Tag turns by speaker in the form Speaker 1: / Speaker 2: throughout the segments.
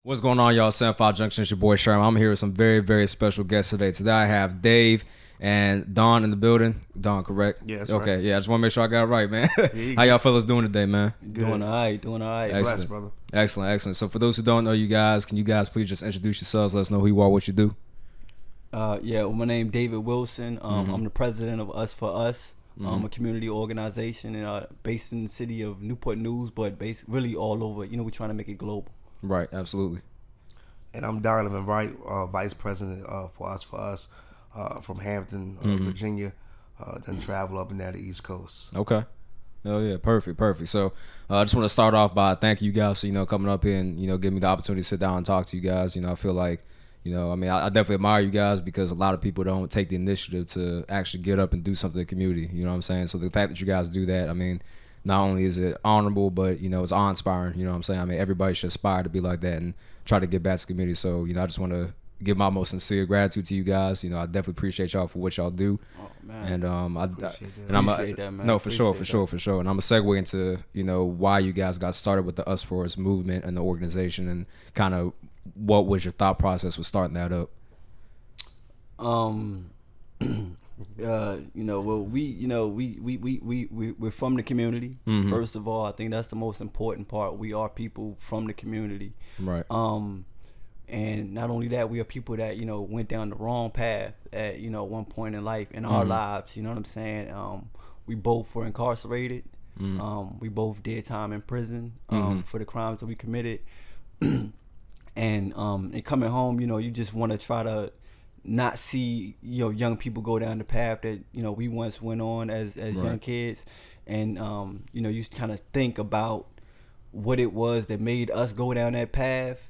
Speaker 1: What's going on, y'all? 75Junction, it's your boy Sherm. I'm here with some very, very special guests today. Today I have Dave and Don in the building. Don, correct?
Speaker 2: Yeah, that's
Speaker 1: okay,
Speaker 2: right.
Speaker 1: Yeah, I just want to make sure I got it right, man.
Speaker 2: you
Speaker 1: How
Speaker 2: go.
Speaker 1: y'all fellas doing today, man?
Speaker 2: Good.
Speaker 3: Doing all right.
Speaker 1: Excellent.
Speaker 2: Bless, brother.
Speaker 1: Excellent. So for those who don't know you guys, can you guys please just introduce yourselves? Let us know who you are, what you do.
Speaker 3: My name David Wilson. I'm the president of US4US, a community organization based in the city of Newport News, but based really all over. We're trying to make it global.
Speaker 1: Right, absolutely.
Speaker 2: And I'm Donovan Wright, vice president for us, from Hampton, Virginia. Then travel up and down the East Coast.
Speaker 1: Okay. Oh yeah, perfect. So I just want to start off by thanking you guys for coming up here and giving me the opportunity to sit down and talk to you guys. I feel like I definitely admire you guys because a lot of people don't take the initiative to actually get up and do something in the community. You know what I'm saying? So the fact that you guys do that, not only is it honorable, but it's awe-inspiring. You know what I'm saying? Everybody should aspire to be like that and try to get back to the community. So I just want to give my most sincere gratitude to you guys. I definitely appreciate y'all for what y'all do.
Speaker 3: Oh man,
Speaker 1: And
Speaker 3: appreciate that, man.
Speaker 1: No, for sure. And I'm gonna segue into why you guys got started with the Us4US movement and the organization, and kind of what was your thought process with starting that up.
Speaker 3: We're from the community.
Speaker 1: Mm-hmm.
Speaker 3: First of all, I think that's the most important part. We are people from the community.
Speaker 1: Right.
Speaker 3: And not only that, we are people that went down the wrong path at one point in life in our lives. You know what I'm saying? We both were incarcerated. We both did time in prison for the crimes that we committed. And coming home, you just want to try to not see young people go down the path that we once went on as
Speaker 1: Right.
Speaker 3: young kids. And you kind of think about what it was that made us go down that path.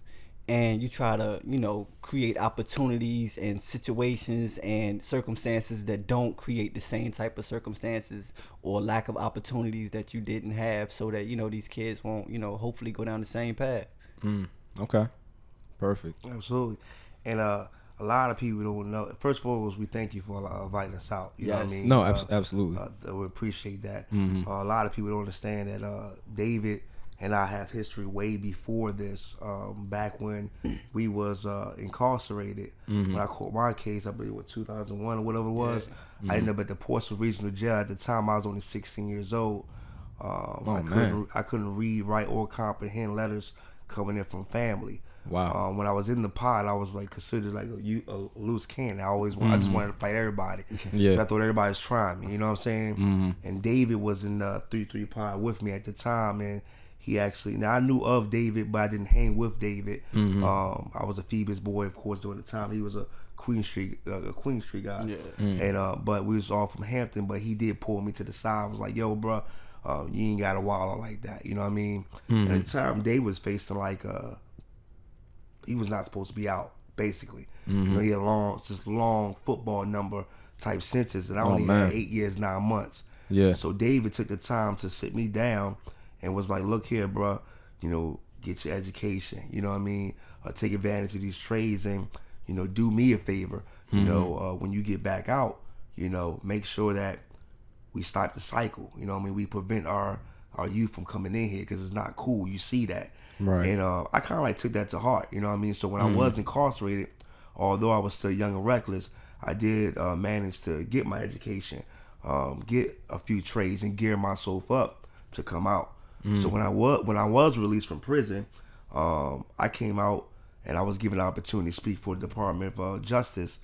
Speaker 3: And you try to, create opportunities and situations and circumstances that don't create the same type of circumstances or lack of opportunities that you didn't have, so that, these kids won't, hopefully go down the same path.
Speaker 1: Okay. Perfect.
Speaker 2: Absolutely. And a lot of people don't know. First of all, we thank you for inviting us out. You know what I mean?
Speaker 1: No, absolutely.
Speaker 2: We appreciate that. A lot of people don't understand that David and I have history way before this. Back when we was incarcerated, when I caught my case, I believe it was 2001 or whatever it was. I ended up at the Portsmouth Regional Jail. At the time, I was only 16 years old. I couldn't read, write, or comprehend letters coming in from family.
Speaker 1: Wow.
Speaker 2: When I was in the pod, I was like considered like a loose cannon. I just wanted to fight everybody.
Speaker 1: Yeah.
Speaker 2: I thought everybody was trying me. You know what I'm saying? And David was in the 3-3 pod with me at the time, and he actually, now I knew of David, but I didn't hang with David. I was a Phoebus boy, of course, during the time. He was a Queen Street guy. Yeah. And but we was all from Hampton, but he did pull me to the side. I was like, yo, bro, you ain't got a wallet like that. You know what I mean? And at the time, David was facing like he was not supposed to be out, basically. He had a long football number type sentence, and I only had 8 years, 9 months.
Speaker 1: Yeah.
Speaker 2: So David took the time to sit me down and was like, look here, bro, get your education. You know what I mean? Take advantage of these trades and, do me a favor. When you get back out, make sure that we stop the cycle. You know what I mean? We prevent our youth from coming in here because it's not cool. You see that.
Speaker 1: Right.
Speaker 2: And I kind of like took that to heart. You know what I mean? So when I was incarcerated, although I was still young and reckless, I did manage to get my education, get a few trades, and gear myself up to come out. So when I was released from prison, I came out and I was given the opportunity to speak for the Department of Justice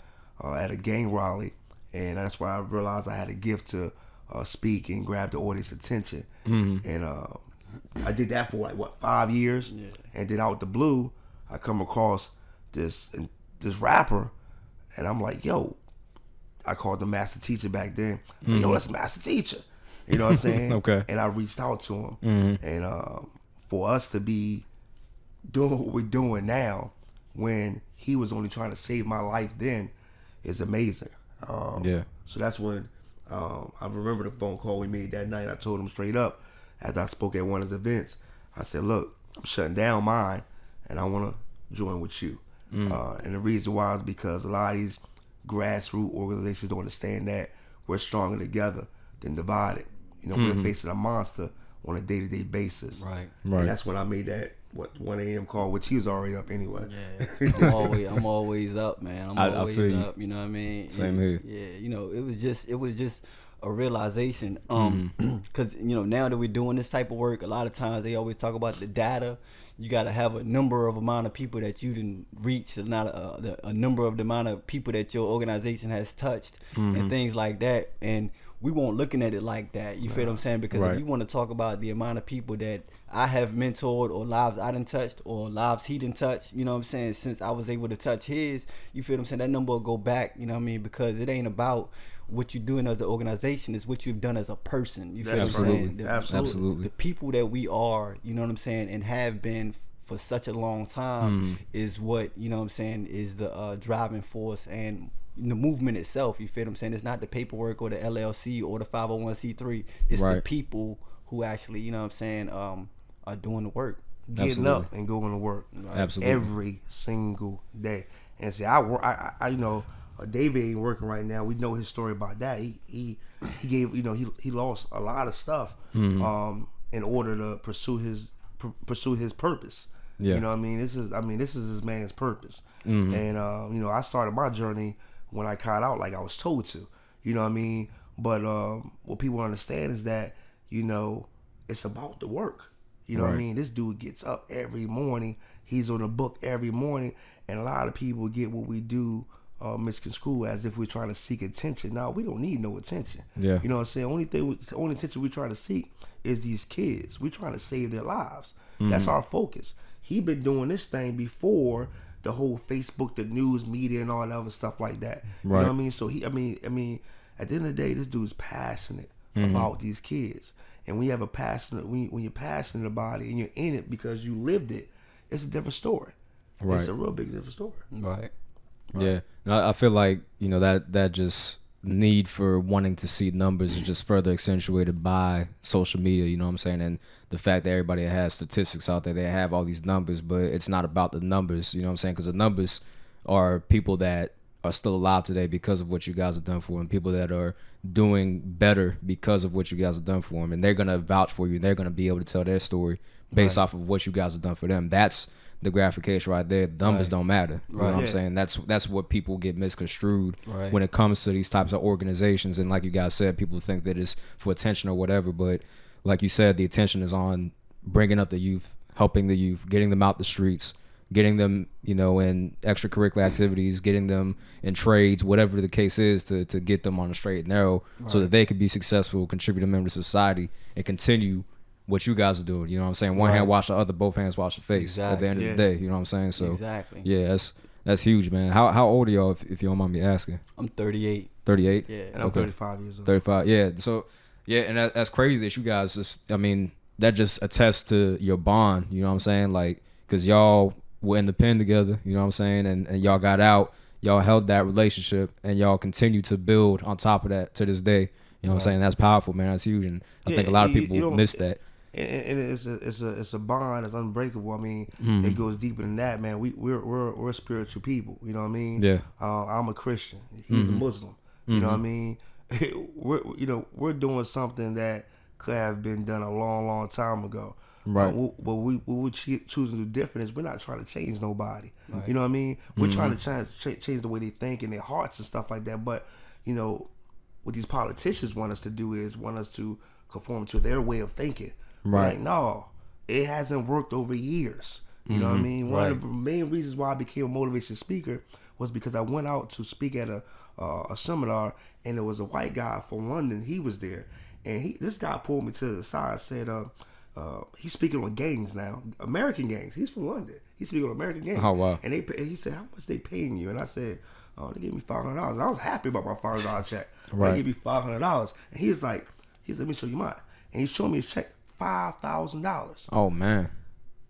Speaker 2: at a gang rally, and that's why I realized I had a gift to speak and grab the audience attention. And I did that for 5 years, and then out the blue, I come across this rapper, and I'm like, yo, I called the master teacher back then. Yo, that's master teacher. You know what I'm saying?
Speaker 1: Okay.
Speaker 2: And I reached out to him. And for us to be doing what we're doing now, when he was only trying to save my life then, is amazing.
Speaker 1: Yeah.
Speaker 2: So that's when I remember the phone call we made that night. I told him straight up, after I spoke at one of his events, I said, look, I'm shutting down mine, and I want to join with you. And the reason why is because a lot of these grassroots organizations don't understand that we're stronger together than divided. We're facing a monster on a day-to-day basis.
Speaker 3: Right.
Speaker 2: And that's when I made that 1 a.m. call, which he was already up anyway.
Speaker 3: Yeah, I'm always up, man. I'm always up. You know what I mean?
Speaker 1: Same here.
Speaker 3: Yeah, you know, it was just a realization. Because you know, now that we're doing this type of work, a lot of times they always talk about the data. You got to have a number of amount of people that you didn't reach, not a number of the amount of people that your organization has touched, and things like that. And we weren't looking at it like that. You feel what I'm saying? Because if you want to talk about the amount of people that I have mentored, or lives I done touched, or lives he done touched, you know what I'm saying, since I was able to touch his, you feel what I'm saying, that number will go back, you know what I mean, because it ain't about what you're doing as an organization, it's what you've done as a person. You feel what I'm saying?
Speaker 1: Absolutely.
Speaker 3: The people that we are, you know what I'm saying, and have been for such a long time is what, you know what I'm saying, is the driving force and the movement itself. You feel what I'm saying? It's not the paperwork or the LLC or the 501c3. It's the people who actually, you know what I'm saying, are doing the work.
Speaker 2: Getting up and going to work.
Speaker 1: Absolutely.
Speaker 2: Every single day. And see, I you know, David ain't working right now. We know his story about that. He gave, you know, he lost a lot of stuff in order to pursue his purpose.
Speaker 1: Yeah.
Speaker 2: You know what I mean? This is his man's purpose. And you know, I started my journey when I caught out like I was told to. You know what I mean? But what people understand is that, you know, it's about the work. You know what I mean? This dude gets up every morning. He's on the book every morning. And a lot of people get what we do misconstrued as if we're trying to seek attention. No, we don't need no attention.
Speaker 1: Yeah.
Speaker 2: You know what I'm saying? Only attention we try to seek is these kids. We're trying to save their lives. That's our focus. He been doing this thing before the whole Facebook, the news media, and all that other stuff like that. You know what I mean? So I mean, at the end of the day, this dude's passionate about these kids. And when you have when you're passionate about it and you're in it because you lived it, it's a different story. Right. It's a real big different story.
Speaker 3: Right.
Speaker 1: Yeah. I feel like, you know, that just need for wanting to see numbers is just further accentuated by social media, you know what I'm saying? And the fact that everybody has statistics out there, they have all these numbers, but it's not about the numbers, you know what I'm saying? Because the numbers are people that are still alive today because of what you guys have done for them, people that are doing better because of what you guys have done for them, and they're going to vouch for you. They're going to be able to tell their story based off of what you guys have done for them. That's the gratification right there. The numbers don't matter. You know what I'm saying? That's what people get misconstrued when it comes to these types of organizations. And like you guys said, people think that it's for attention or whatever. But like you said, the attention is on bringing up the youth, helping the youth, getting them out the streets, getting them, you know, in extracurricular activities, getting them in trades, whatever the case is, to get them on the straight and narrow so that they can be successful, contribute a member to society, and continue what you guys are doing. You know what I'm saying? One hand wash the other, both hands wash the face at the end of the day. You know what I'm saying? So yeah, that's huge, man. How old are y'all, if you don't mind me asking?
Speaker 3: I'm 38.
Speaker 1: 38?
Speaker 3: Yeah.
Speaker 2: And I'm 35 years old.
Speaker 1: 35, yeah. So, yeah, and that's crazy that you guys just, I mean, that just attests to your bond, you know what I'm saying? Like, because y'all were in the pen together, you know what I'm saying? And y'all got out, y'all held that relationship, and y'all continue to build on top of that to this day. You know what I'm saying? That's powerful, man. That's huge. And I think a lot of people miss that.
Speaker 2: And it's a bond that's unbreakable. I mean, it goes deeper than that, man. We're spiritual people. You know what I mean?
Speaker 1: Yeah.
Speaker 2: I'm a Christian. He's a Muslim. You know what I mean? We're doing something that could have been done a long time ago.
Speaker 1: Right.
Speaker 2: What we choosing to do different is we're not trying to change nobody. Right. You know what I mean? We're trying to change the way they think and their hearts and stuff like that. But you know, what these politicians want us to do is want us to conform to their way of thinking. Right. Like, no, it hasn't worked over years. You know what I mean? One of the main reasons why I became a motivation speaker was because I went out to speak at a seminar, and there was a white guy from London. He was there, and this guy pulled me to the side and said, he's speaking on gangs now, American gangs. He's from London. He's speaking on American gangs.
Speaker 1: Oh, wow.
Speaker 2: And he said, how much they paying you? And I said, they gave me $500. And I was happy about my $500 check. They gave me $500. And he was like, let me show you mine. And he showed me his check, $5,000.
Speaker 1: Oh, man.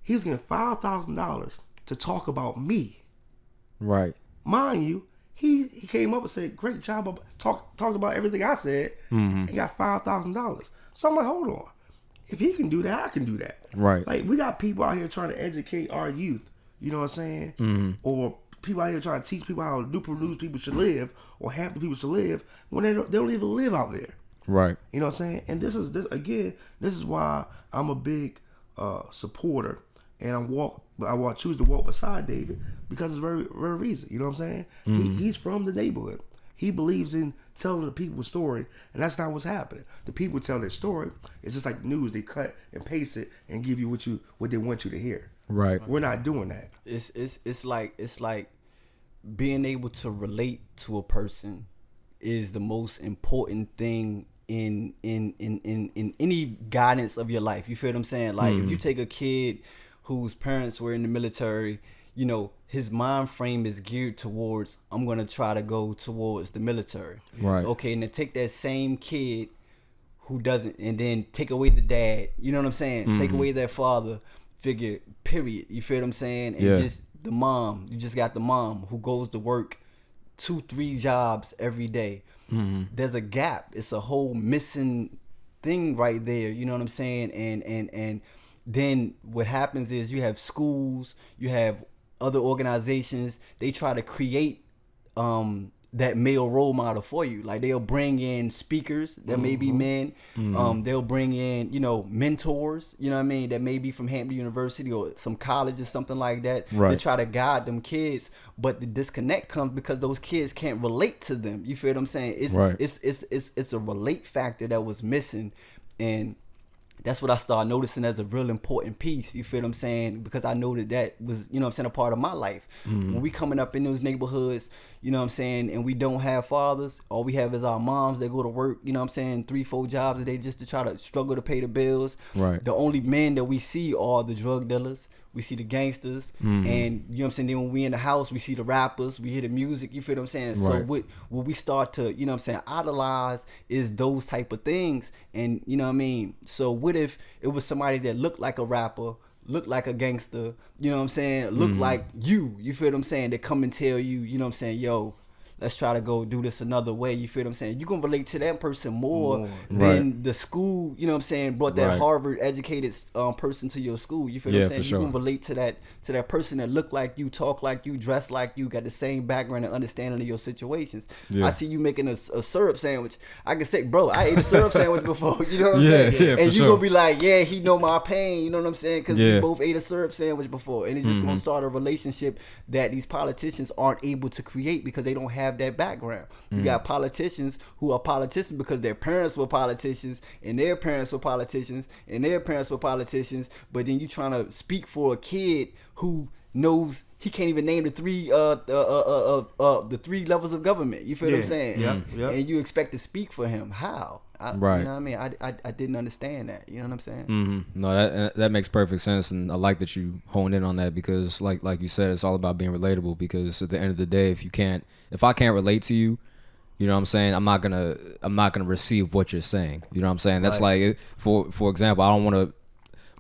Speaker 2: He was getting $5,000 to talk about me.
Speaker 1: Right.
Speaker 2: Mind you, he came up and said, great job, talked about everything I said, and got $5,000. So I'm like, hold on. If he can do that, I can do that.
Speaker 1: Right.
Speaker 2: Like, we got people out here trying to educate our youth, you know what I'm saying? Or people out here trying to teach people how Newport News people should live, or half the people should live, when they don't even live out there.
Speaker 1: Right.
Speaker 2: You know what I'm saying? And this is why I'm a big supporter, and I choose to walk beside David because it's very very reason. You know what I'm saying? He's from the neighborhood. He believes in telling the people a story, and that's not what's happening. The people tell their story. It's just like news. They cut and paste it and give you what they want you to hear.
Speaker 1: Right.
Speaker 2: We're not doing that.
Speaker 3: It's like being able to relate to a person is the most important thing in any guidance of your life. You feel what I'm saying? Like if you take a kid whose parents were in the military, you know, his mind frame is geared towards, I'm going to try to go towards the military.
Speaker 1: Right.
Speaker 3: Okay, and then take that same kid who doesn't, and then take away the dad, you know what I'm saying? Take away that father figure, period. You feel what I'm saying? And just the mom, you just got the mom who goes to work 2-3 jobs every day. There's a gap. It's a whole missing thing right there, you know what I'm saying? And then what happens is you have schools, you have other organizations, they try to create that male role model for you. Like they'll bring in speakers that may be men. They'll bring in, you know, mentors, you know what I mean, that may be from Hampton University or some college or something like that.
Speaker 1: Right.
Speaker 3: They try to guide them kids, but the disconnect comes because those kids can't relate to them. You feel what I'm saying? It's a relate factor that was missing, and that's what I started noticing as a real important piece. You feel what I'm saying? Because I know that was, you know what I'm saying, a part of my life. When we coming up in those neighborhoods, you know what I'm saying, and we don't have fathers, all we have is our moms that go to work, you know what I'm saying, 3-4 jobs a day just to try to struggle to pay the bills.
Speaker 1: Right.
Speaker 3: The only men that we see are the drug dealers. We see the gangsters, and you know what I'm saying, then when we in the house, we see the rappers, we hear the music, you feel what I'm saying?
Speaker 1: Right.
Speaker 3: So what we start to, you know what I'm saying, idolize is those type of things. And you know what I mean? So what if it was somebody that looked like a rapper, looked like a gangster, you know what I'm saying, looked like you feel what I'm saying, that come and tell you, you know what I'm saying, yo, let's try to go do this another way. You feel what I'm saying? You're going to relate to that person more than the school, you know what I'm saying, brought that Harvard educated person to your school. You feel what I'm saying? You're going to relate to that person that look like you, talk like you, dress like you, got the same background and understanding of your situations. I see you making a syrup sandwich. I can say, bro, I ate a syrup sandwich before. You know what I'm saying?
Speaker 1: Yeah,
Speaker 3: and you're going to be like, yeah, he know my pain. You know what I'm saying? Because we both ate a syrup sandwich before. And it's just going to start a relationship that these politicians aren't able to create because they don't have that background. You got politicians who are politicians because their parents were politicians and their parents were politicians and their parents were politicians, but then you trying to speak for a kid who knows he can't even name the three levels of government. You feel what I'm saying?
Speaker 2: Yeah.
Speaker 3: And you expect to speak for him. How?
Speaker 1: Right.
Speaker 3: You know what I mean? I didn't understand that. You know what I'm saying?
Speaker 1: No, that makes perfect sense, and I like that you honed in on that because, like you said, it's all about being relatable. Because at the end of the day, if I can't relate to you, you know what I'm saying, I'm not gonna receive what you're saying. You know what I'm saying? That's like, for example, I don't want to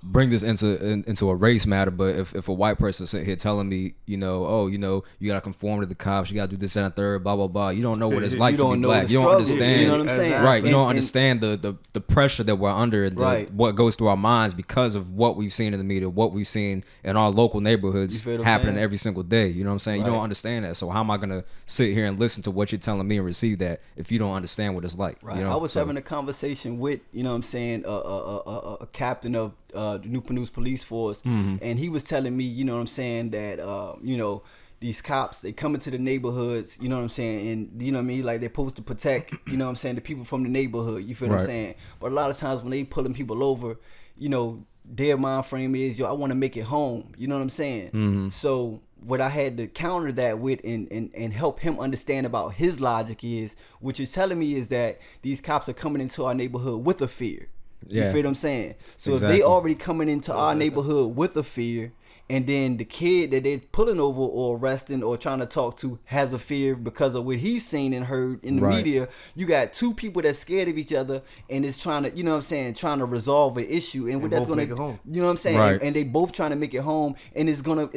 Speaker 1: bring this into a race matter, but if a white person sit here telling me, you know, you gotta conform to the cops, you gotta do this and a third, blah blah blah, you don't know what it's like to be black. You don't understand.
Speaker 3: You know what I'm saying?
Speaker 1: Right. You don't understand the pressure that we're under, and what goes through our minds because of what we've seen in the media, what we've seen in our local neighborhoods happening every single day. You know what I'm saying? You don't understand that. So how am I gonna sit here and listen to what you're telling me and receive that if you don't understand what it's like?
Speaker 3: Right.
Speaker 1: You know?
Speaker 3: I was having a conversation with, you know what I'm saying, a captain of the Newport News Police Force, and he was telling me, you know what I'm saying, that you know, these cops, they come into the neighborhoods, you know what I'm saying, and you know what I mean, like they're supposed to protect, you know what I'm saying, the people from the neighborhood, you feel what I'm saying, but a lot of times when they pulling people over, you know, their mind frame is, yo, I want to make it home, you know what I'm saying? So what I had to counter that with and help him understand about his logic is, what you're telling me is that these cops are coming into our neighborhood with a fear. You feel what I'm saying? So if they already coming into our neighborhood with a fear, and then the kid that they're pulling over or arresting or trying to talk to has a fear because of what he's seen and heard in the media, you got two people that's scared of each other and is trying to, you know what I'm saying, trying to resolve an issue, and what that's gonna, you know what I'm saying, and they both trying to make it home, and it's gonna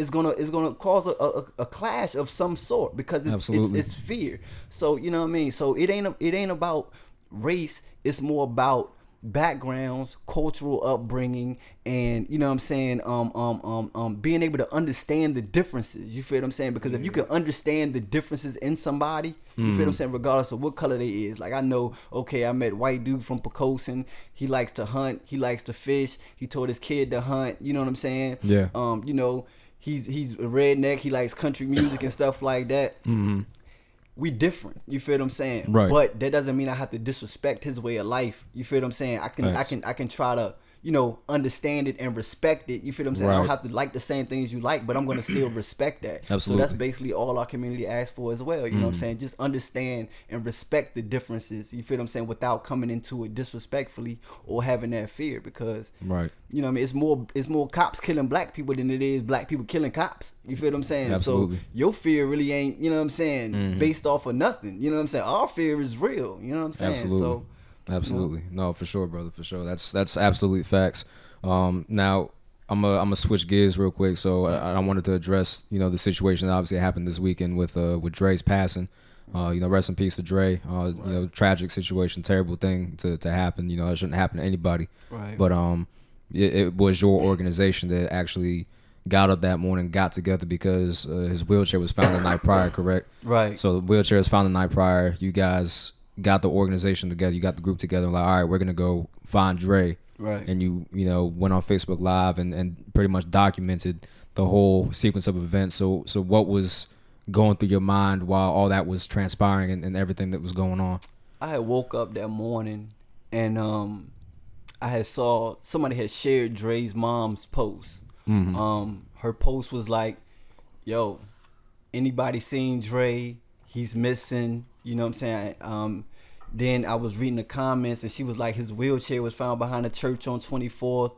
Speaker 3: cause a clash of some sort because it's fear. So you know what I mean. So it ain't about race. It's more about backgrounds, cultural upbringing, and you know what I'm saying, being able to understand the differences. You feel what I'm saying? Because if you can understand the differences in somebody, you feel what I'm saying, regardless of what color they is. Like I know, okay, I met white dude from Pocosin. He likes to hunt. He likes to fish. He told his kid to hunt. You know what I'm saying?
Speaker 1: Yeah.
Speaker 3: You know, he's a redneck. He likes country music and stuff like that. We different. You feel what I'm saying?
Speaker 1: Right.
Speaker 3: But that doesn't mean I have to disrespect his way of life. You feel what I'm saying? I can try to, you know, understand it and respect it. You feel what I'm saying? I don't have to like the same things you like, but I'm going to still respect that.
Speaker 1: Absolutely.
Speaker 3: So that's basically all our community asks for as well. You know what I'm saying? Just understand and respect the differences. You feel what I'm saying? Without coming into it disrespectfully or having that fear, because
Speaker 1: right.
Speaker 3: You know what I mean? It's more cops killing black people than it is black people killing cops. You feel what I'm saying?
Speaker 1: Absolutely.
Speaker 3: So your fear really ain't, you know what I'm saying, based off of nothing. You know what I'm saying? Our fear is real. You know what I'm saying?
Speaker 1: Absolutely.
Speaker 3: So,
Speaker 1: absolutely. You know. No, for sure, brother. For sure. That's absolutely facts. Now I'm gonna switch gears real quick. So I wanted to address, you know, the situation that obviously happened this weekend with Dres passing. You know, rest in peace to Dre. You know, tragic situation, terrible thing to happen. You know, it shouldn't happen to anybody.
Speaker 3: Right.
Speaker 1: But it was your organization that actually got up that morning, got together because his wheelchair was found the night prior, correct?
Speaker 3: Right.
Speaker 1: So the wheelchair was found the night prior. You guys got the organization together. You got the group together. Like, all right, we're gonna go find Dre.
Speaker 3: Right.
Speaker 1: And you know, went on Facebook Live and pretty much documented the whole sequence of events. So what was going through your mind while all that was transpiring and everything that was going on?
Speaker 3: I had woke up that morning and I had saw somebody had shared Dre's mom's post. Her post was like, yo, anybody seen Dre? He's missing. You know what I'm saying? Then I was reading the comments and she was like, his wheelchair was found behind a church on 24th.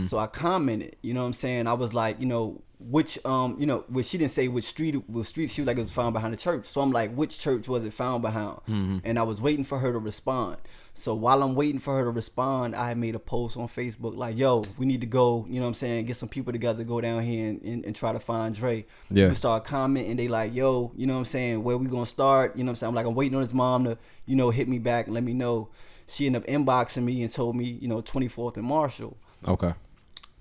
Speaker 3: So I commented, you know what I'm saying? I was like, you know, which, you know, well, she didn't say which street. She was like, it was found behind the church. So I'm like, which church was it found behind? And I was waiting for her to respond. So while I'm waiting for her to respond, I made a post on Facebook like, yo, we need to go, you know what I'm saying, get some people together, go down here and try to find Dre.
Speaker 1: Yeah.
Speaker 3: We start commenting, they like, yo, you know what I'm saying, where we gonna start? You know what I'm saying? I'm like, I'm waiting on his mom to, you know, hit me back and let me know. She ended up inboxing me and told me, you know, 24th and Marshall.
Speaker 1: Okay.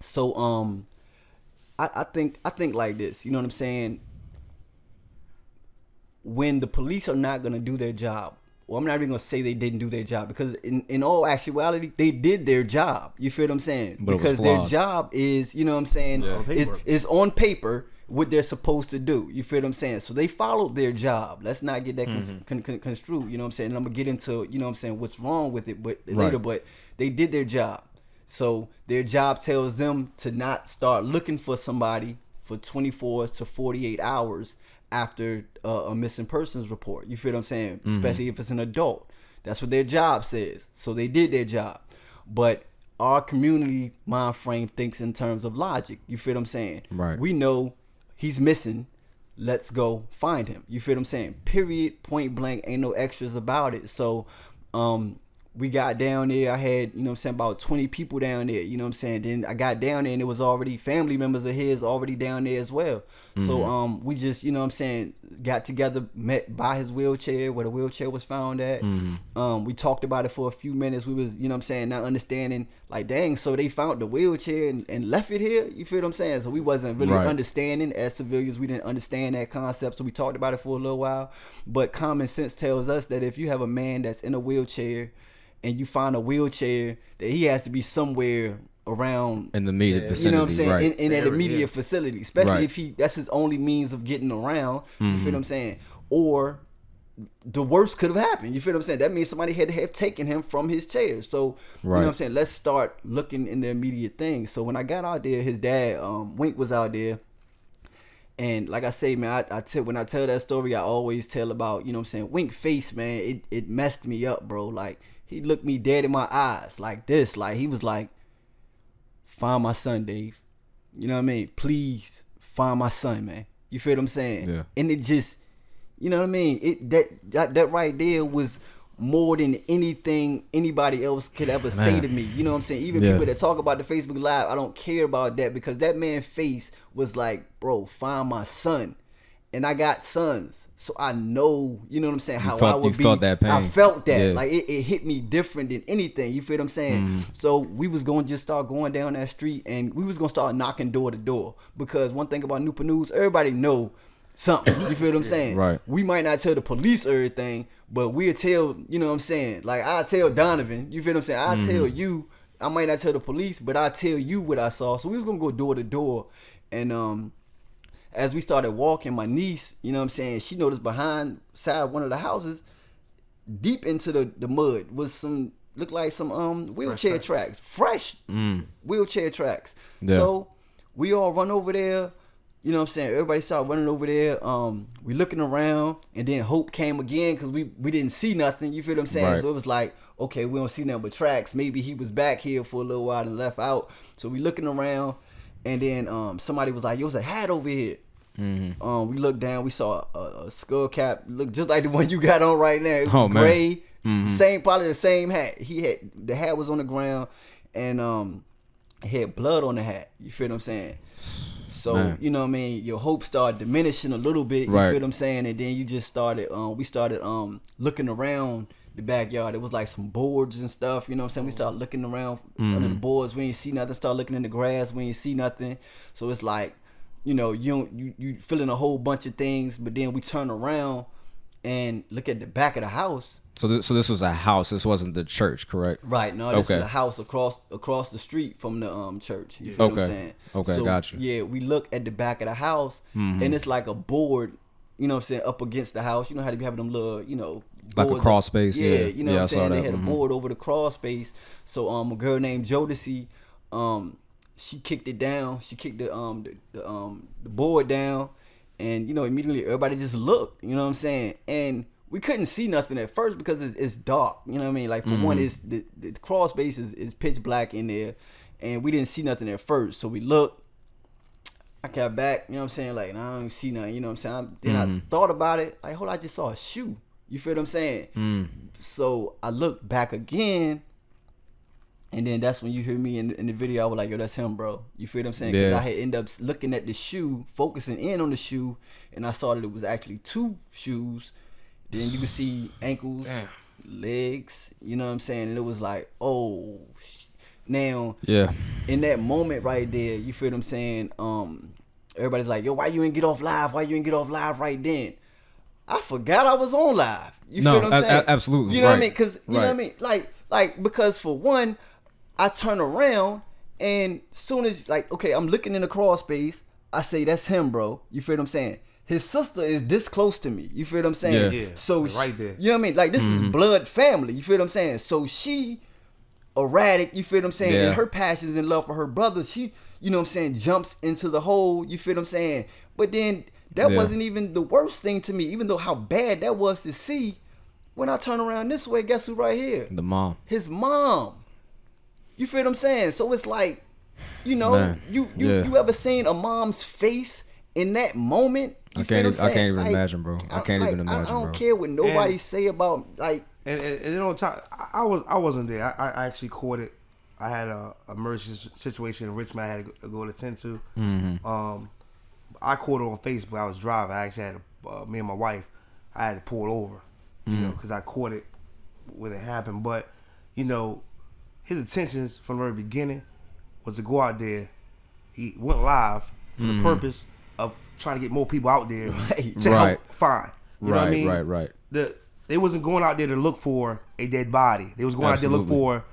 Speaker 3: So I think like this, you know what I'm saying? When the police are not gonna do their job, well, I'm not even gonna say they didn't do their job, because in all actuality, they did their job. You feel what I'm saying?
Speaker 1: But
Speaker 3: because their job is, you know what I'm saying, is on paper what they're supposed to do. You feel what I'm saying? So they followed their job. Let's not get that construed. You know what I'm saying? And I'm gonna get into, you know what I'm saying, what's wrong with it, but later. But they did their job. So their job tells them to not start looking for somebody for 24 to 48 hours after a missing persons report. You feel what I'm saying? Especially if it's an adult. That's what their job says. So they did their job. But our community mind frame thinks in terms of logic. You feel what I'm saying?
Speaker 1: Right.
Speaker 3: We know he's missing. Let's go find him. You feel what I'm saying? Period. Point blank. Ain't no extras about it. So we got down there. I had, you know what I'm saying, about 20 people down there. You know what I'm saying? Then I got down there and it was already family members of his already down there as well. So we just, you know what I'm saying, got together, met by his wheelchair, where the wheelchair was found at. We talked about it for a few minutes. We was, you know what I'm saying, not understanding, like, dang, so they found the wheelchair and left it here? You feel what I'm saying? So we wasn't really understanding. As civilians, we didn't understand that concept. So we talked about it for a little while. But common sense tells us that if you have a man that's in a wheelchair and you find a wheelchair, that he has to be somewhere around
Speaker 1: in the immediate vicinity.
Speaker 3: You know what I'm saying?
Speaker 1: Right.
Speaker 3: In that immediate facility, especially if that's his only means of getting around. You feel what I'm saying? Or the worst could have happened. You feel what I'm saying? That means somebody had to have taken him from his chair. So you know what I'm saying? Let's start looking in the immediate thing. So when I got out there, his dad, Wink, was out there. And like I say, man, when I tell that story, I always tell about, you know what I'm saying, Wink face, man, it messed me up, bro. Like, he looked me dead in my eyes like this. Like, he was like, find my son, Dave. You know what I mean? Please find my son, man. You feel what I'm saying?
Speaker 1: Yeah.
Speaker 3: And it just, you know what I mean? That right there was more than anything anybody else could ever say to me. You know what I'm saying? Even people that talk about the Facebook Live, I don't care about that, because that man's face was like, bro, find my son. And I got sons. So I know, you know what I'm saying, how
Speaker 1: felt,
Speaker 3: I would be.
Speaker 1: Felt that pain.
Speaker 3: I felt that.
Speaker 1: Yeah.
Speaker 3: Like it hit me different than anything. You feel what I'm saying? So we was going to just start going down that street, and we was going to start knocking door to door. Because one thing about Newport News, everybody know something. You feel what I'm saying?
Speaker 1: Right.
Speaker 3: We might not tell the police everything, but we'll tell, you know what I'm saying? Like I'll tell Donovan, you feel what I'm saying? I'll tell you, I might not tell the police, but I'll tell you what I saw. So we was going to go door to door. And as we started walking, my niece, you know what I'm saying, she noticed behind side one of the houses, deep into the mud, was some, looked like some wheelchair tracks. Fresh wheelchair tracks. Yeah. So we all run over there, you know what I'm saying, everybody started running over there. We looking around, and then hope came again because we didn't see nothing, you feel what I'm saying? Right. So it was like, okay, we don't see nothing but tracks. Maybe he was back here for a little while and left out. So we looking around. And then somebody was like, "Yo, there's a hat over here." We looked down, we saw a skull cap, looked just like the one you got on right now. It was gray, probably the same hat. The hat was on the ground, and it had blood on the hat. You feel what I'm saying? So you know what I mean. Your hope started diminishing a little bit. You feel what I'm saying? And then you just started. We started looking around the backyard. It was like some boards and stuff, you know what I'm saying? We started looking around under the boards, we ain't see nothing. Start looking in the grass, we ain't see nothing. So it's like, you know, you feeling a whole bunch of things, but then we turn around and look at the back of the house.
Speaker 1: So this was a house. This wasn't the church, correct?
Speaker 3: Right. No, this was a house across the street from the church. You feel what I'm saying?
Speaker 1: Okay,
Speaker 3: so,
Speaker 1: gotcha.
Speaker 3: Yeah, we look at the back of the house, and it's like a board, you know what I'm saying, up against the house. You know how they be having them little, you know,
Speaker 1: like a crawl space. Yeah,
Speaker 3: you know what I'm saying? They had a board over the crawl space. So a girl named Jodeci, she kicked it down. She kicked the board down, and you know, immediately everybody just looked. You know what I'm saying? And we couldn't see nothing at first because it's dark. You know what I mean? Like for one, it's the crawl space is pitch black in there, and we didn't see nothing at first. So we looked. I got back. You know what I'm saying? Like, nah, I don't see nothing. You know what I'm saying? Then I thought about it. Like, hold on, I just saw a shoe. You feel what I'm saying? So I looked back again, and then that's when you hear me in the video. I was like, yo, that's him, bro. You feel what I'm saying? Because I had ended up looking at the shoe, focusing in on the shoe, and I saw that it was actually two shoes. Then you could see ankles, legs, you know what I'm saying? And it was like, oh, now, in that moment right there, you feel what I'm saying? Everybody's like, yo, why you ain't get off live? Why you ain't get off live right then? I forgot I was on live. You feel what I'm saying?
Speaker 1: Absolutely.
Speaker 3: You know what I mean? Because you know what I mean? Like because for one, I turn around and soon as like, okay, I'm looking in the crawl space, I say, that's him, bro. You feel what I'm saying? His sister is this close to me. You feel what I'm saying?
Speaker 2: Yeah.
Speaker 3: So
Speaker 2: right there.
Speaker 3: You know what I mean? Like this is blood family. You feel what I'm saying? So she erratic, you feel what I'm saying? And her passions and love for her brother, she, you know what I'm saying, jumps into the hole. You feel what I'm saying? But then that wasn't even the worst thing to me, even though how bad that was to see. When I turn around this way, guess who right here?
Speaker 1: The mom.
Speaker 3: His mom. You feel what I'm saying? So it's like, you know, you ever seen a mom's face in that moment? I can't
Speaker 1: even imagine, bro. I can't even imagine, bro.
Speaker 3: I don't care what nobody say about like.
Speaker 2: And then on top, I wasn't there. I actually caught it. I had a emergency situation in Richmond I had to go to attend to. I caught it on Facebook. I was driving. I actually had me and my wife. I had to pull over, you know, because I caught it when it happened. But you know, his intentions from the very beginning was to go out there. He went live for the purpose of trying to get more people out there to help find. You know what I mean?
Speaker 1: Right.
Speaker 2: They wasn't going out there to look for a dead body. They was going out there to look for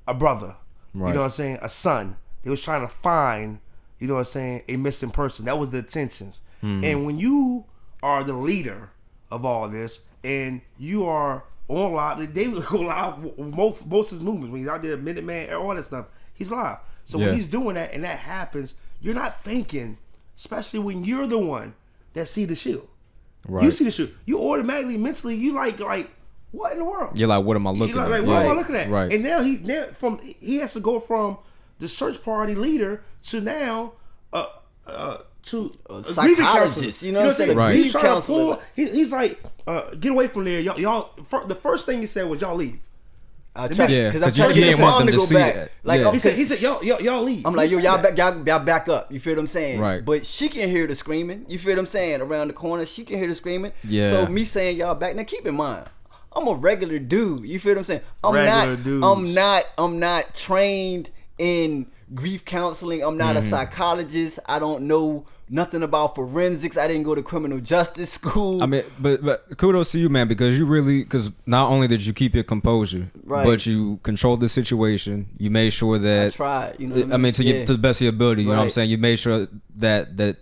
Speaker 2: a brother. Right. You know what I'm saying? A son. They was trying to find, you know what I'm saying, a missing person. That was the intentions. And when you are the leader of all this and you are on live, they would go live with most of his movements. When he's out there, Minuteman, all that stuff, he's live. So when he's doing that and that happens, you're not thinking, especially when you're the one that see the shield. Right. You see the shoe. You automatically, mentally, you like, what in the world?
Speaker 1: You're like, what am I looking at?
Speaker 2: Like, what am I looking at?
Speaker 1: Right.
Speaker 2: And now he has to go from the search party leader to now to a
Speaker 3: psychologist. You know what I'm saying?
Speaker 2: Right. He's trying to he's like, get away from there, y'all. The first thing he said was, y'all leave.
Speaker 3: I try,
Speaker 1: Yeah,
Speaker 3: because I'm
Speaker 1: 'cause
Speaker 3: trying
Speaker 1: you
Speaker 3: to get
Speaker 1: didn't
Speaker 3: his
Speaker 1: want
Speaker 3: mom
Speaker 1: them
Speaker 3: to
Speaker 1: to
Speaker 3: go
Speaker 1: see
Speaker 3: back.
Speaker 1: that.
Speaker 3: Like,
Speaker 1: Yeah.
Speaker 2: He said, y'all leave.
Speaker 3: I'm like,
Speaker 2: He
Speaker 3: yo,
Speaker 2: said
Speaker 3: y'all back up. You feel what I'm saying?
Speaker 1: Right.
Speaker 3: But she can hear the screaming. You feel what I'm saying? Around the corner, she can hear the screaming.
Speaker 1: Yeah.
Speaker 3: So me saying y'all back. Now keep in mind, I'm a regular dude. You feel what I'm saying? I'm not trained in grief counseling. I'm not a psychologist. I don't know nothing about forensics. I didn't go to criminal justice school.
Speaker 1: I mean, but kudos to you, man, because you really, because not only did you keep your composure,
Speaker 3: Right.
Speaker 1: but you controlled the situation. You made sure that
Speaker 3: I tried. You know what
Speaker 1: I mean, to
Speaker 3: Yeah.
Speaker 1: to the best of your ability. You know what I'm
Speaker 3: Right.
Speaker 1: saying? You made sure that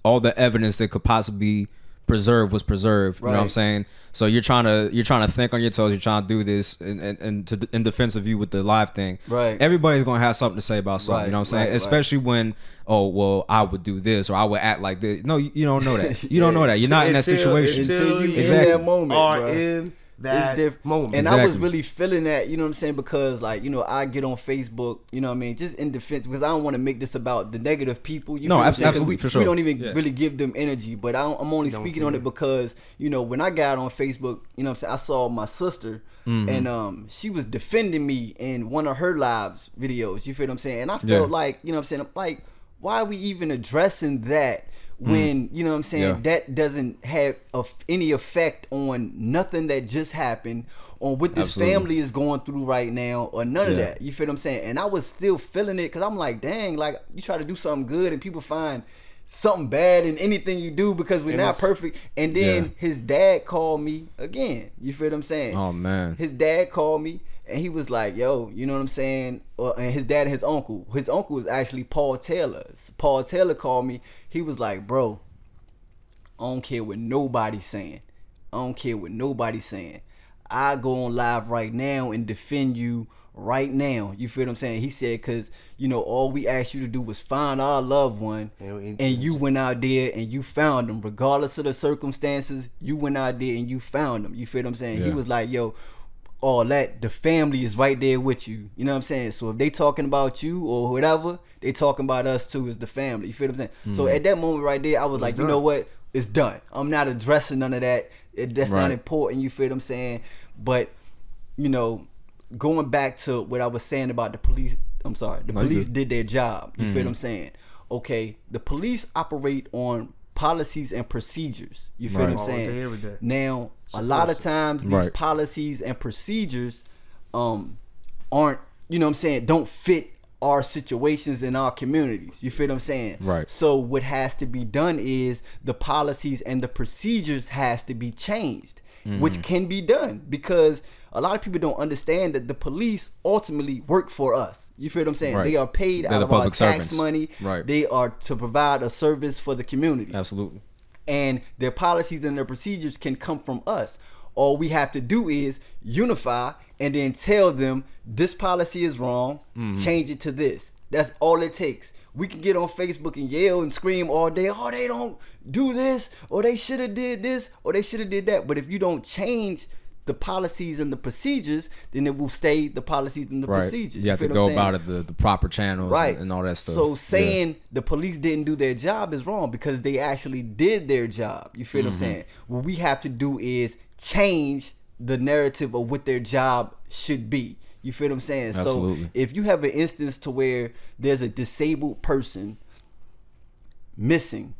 Speaker 1: all the evidence that could possibly preserve was preserved. You know what I'm
Speaker 3: Right.
Speaker 1: saying? So you're trying to think on your toes. You're trying to do this in defense of you with the live thing.
Speaker 3: Right.
Speaker 1: Everybody's gonna have something to say about something.
Speaker 3: Right,
Speaker 1: You know what I'm saying?
Speaker 3: right,
Speaker 1: Especially when, oh well, I would do this or I would act like this. No, you don't know that. You don't know that. You're not in that situation.
Speaker 3: Until you
Speaker 1: Exactly.
Speaker 3: in that moment,
Speaker 2: are
Speaker 3: bro.
Speaker 2: in that moment.
Speaker 3: And I was
Speaker 1: Exactly.
Speaker 3: really feeling that, you know what I'm saying? Because, like, you know, I get on Facebook, you know what I mean? Just in defense, because I don't want to make this about the negative people. You
Speaker 1: No,
Speaker 3: feel what I'm saying? 'Cause
Speaker 1: absolutely, for sure.
Speaker 3: We don't even
Speaker 1: Yeah.
Speaker 3: really give them energy. But I'm only speaking on it because, you know, when I got on Facebook, you know what I'm saying? I saw my sister.
Speaker 1: Mm-hmm.
Speaker 3: And she was defending me in one of her live videos. You feel what I'm saying? And I felt like, you know what I'm saying? I'm like, why are we even addressing that when, you know what I'm saying,
Speaker 1: Yeah.
Speaker 3: that doesn't have any effect on nothing that just happened, on what this
Speaker 1: Absolutely.
Speaker 3: family is going through right now, or none of
Speaker 1: Yeah.
Speaker 3: that. You feel what I'm saying? And I was still feeling it because I'm like, dang, like, you try to do something good and people find something bad in anything you do because we're not perfect. And then his dad called me again. You feel what I'm saying?
Speaker 1: Oh man.
Speaker 3: His dad called me and he was like, yo, you know what I'm saying? And his dad and his uncle. His uncle is actually Paul Taylor. Paul Taylor called me. He was like, bro, I don't care what nobody's saying. I don't care what nobody's saying. I go on live right now and defend you right now. You feel what I'm saying? He said, because, you know, all we asked you to do was find our loved one, and you went out there and you found them. Regardless of the circumstances, you went out there and you found them. You feel what I'm saying? He
Speaker 1: Yeah.
Speaker 3: was like, yo, all that, the family is right there with you. You know what I'm saying? So if they talking about you or whatever, they talking about us too as the family. You feel what I'm saying? So at that moment right there, I was like, you know what? It's done. I'm not addressing none of that. That's not
Speaker 1: Right.
Speaker 3: important. You feel what I'm saying? But, you know, going back to what I was saying about the police, I'm sorry, the police did their job. You feel what I'm saying? Okay, the police operate on policies and procedures. You feel what I'm
Speaker 2: All
Speaker 3: saying?
Speaker 2: day, every day.
Speaker 3: Now, a lot of times these
Speaker 1: Right.
Speaker 3: policies and procedures aren't, you know what I'm saying, don't fit our situations in our communities. You feel what I'm saying?
Speaker 1: Right.
Speaker 3: So what has to be done is the policies and the procedures has to be changed, which can be done because a lot of people don't understand that the police ultimately work for us. You feel what I'm saying?
Speaker 1: Right.
Speaker 3: They are paid
Speaker 1: They're
Speaker 3: out
Speaker 1: the
Speaker 3: of our
Speaker 1: public
Speaker 3: tax
Speaker 1: servants.
Speaker 3: money.
Speaker 1: Right.
Speaker 3: They are to provide a service for the community.
Speaker 1: Absolutely.
Speaker 3: And their policies and their procedures can come from us. All we have to do is unify and then tell them this policy is wrong, change it to this. That's all it takes. We can get on Facebook and yell and scream all day, oh, they don't do this, or they should have did this, or they should have did that. But if you don't change the policies and the procedures, then it will stay the policies and the
Speaker 1: Right.
Speaker 3: procedures.
Speaker 1: You have to
Speaker 3: feel what
Speaker 1: go
Speaker 3: I'm saying?
Speaker 1: about it the proper channels
Speaker 3: Right.
Speaker 1: and all that stuff.
Speaker 3: So saying the police didn't do their job is wrong because they actually did their job. You feel what I'm saying? What we have to do is change the narrative of what their job should be. You feel what I'm saying?
Speaker 1: Absolutely.
Speaker 3: So if you have an instance to where there's a disabled person missing,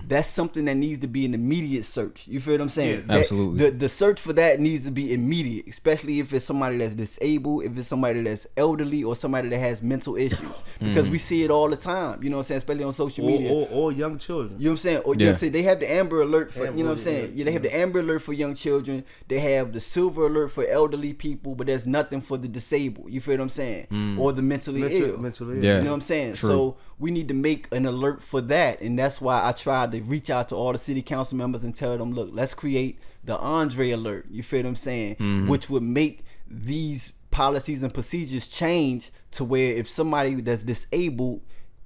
Speaker 3: that's something that needs to be an immediate search. You feel what I'm saying?
Speaker 2: Yeah,
Speaker 3: That-
Speaker 1: absolutely.
Speaker 3: The search for that needs to be immediate, especially if it's somebody that's disabled, if it's somebody that's elderly, or somebody that has mental issues. Because we see it all the time. You know what I'm saying? Especially on social media.
Speaker 2: Or young children.
Speaker 3: You know what I'm saying? Or, you know what I'm saying? They have the Amber Alert for, you know what I'm saying? Yeah, they have the Amber Alert for young children. They have the Silver Alert for elderly people, but there's nothing for the disabled. You feel what I'm saying? Or the mentally ill.
Speaker 2: Mentally ill.
Speaker 1: Yeah.
Speaker 3: You know what I'm saying?
Speaker 1: True.
Speaker 3: So we need to make an alert for that. And that's why I tried to reach out to all the city council members and tell them, look, let's create the Andre Alert. You feel what I'm saying? Which would make these policies and procedures change to where if somebody that's disabled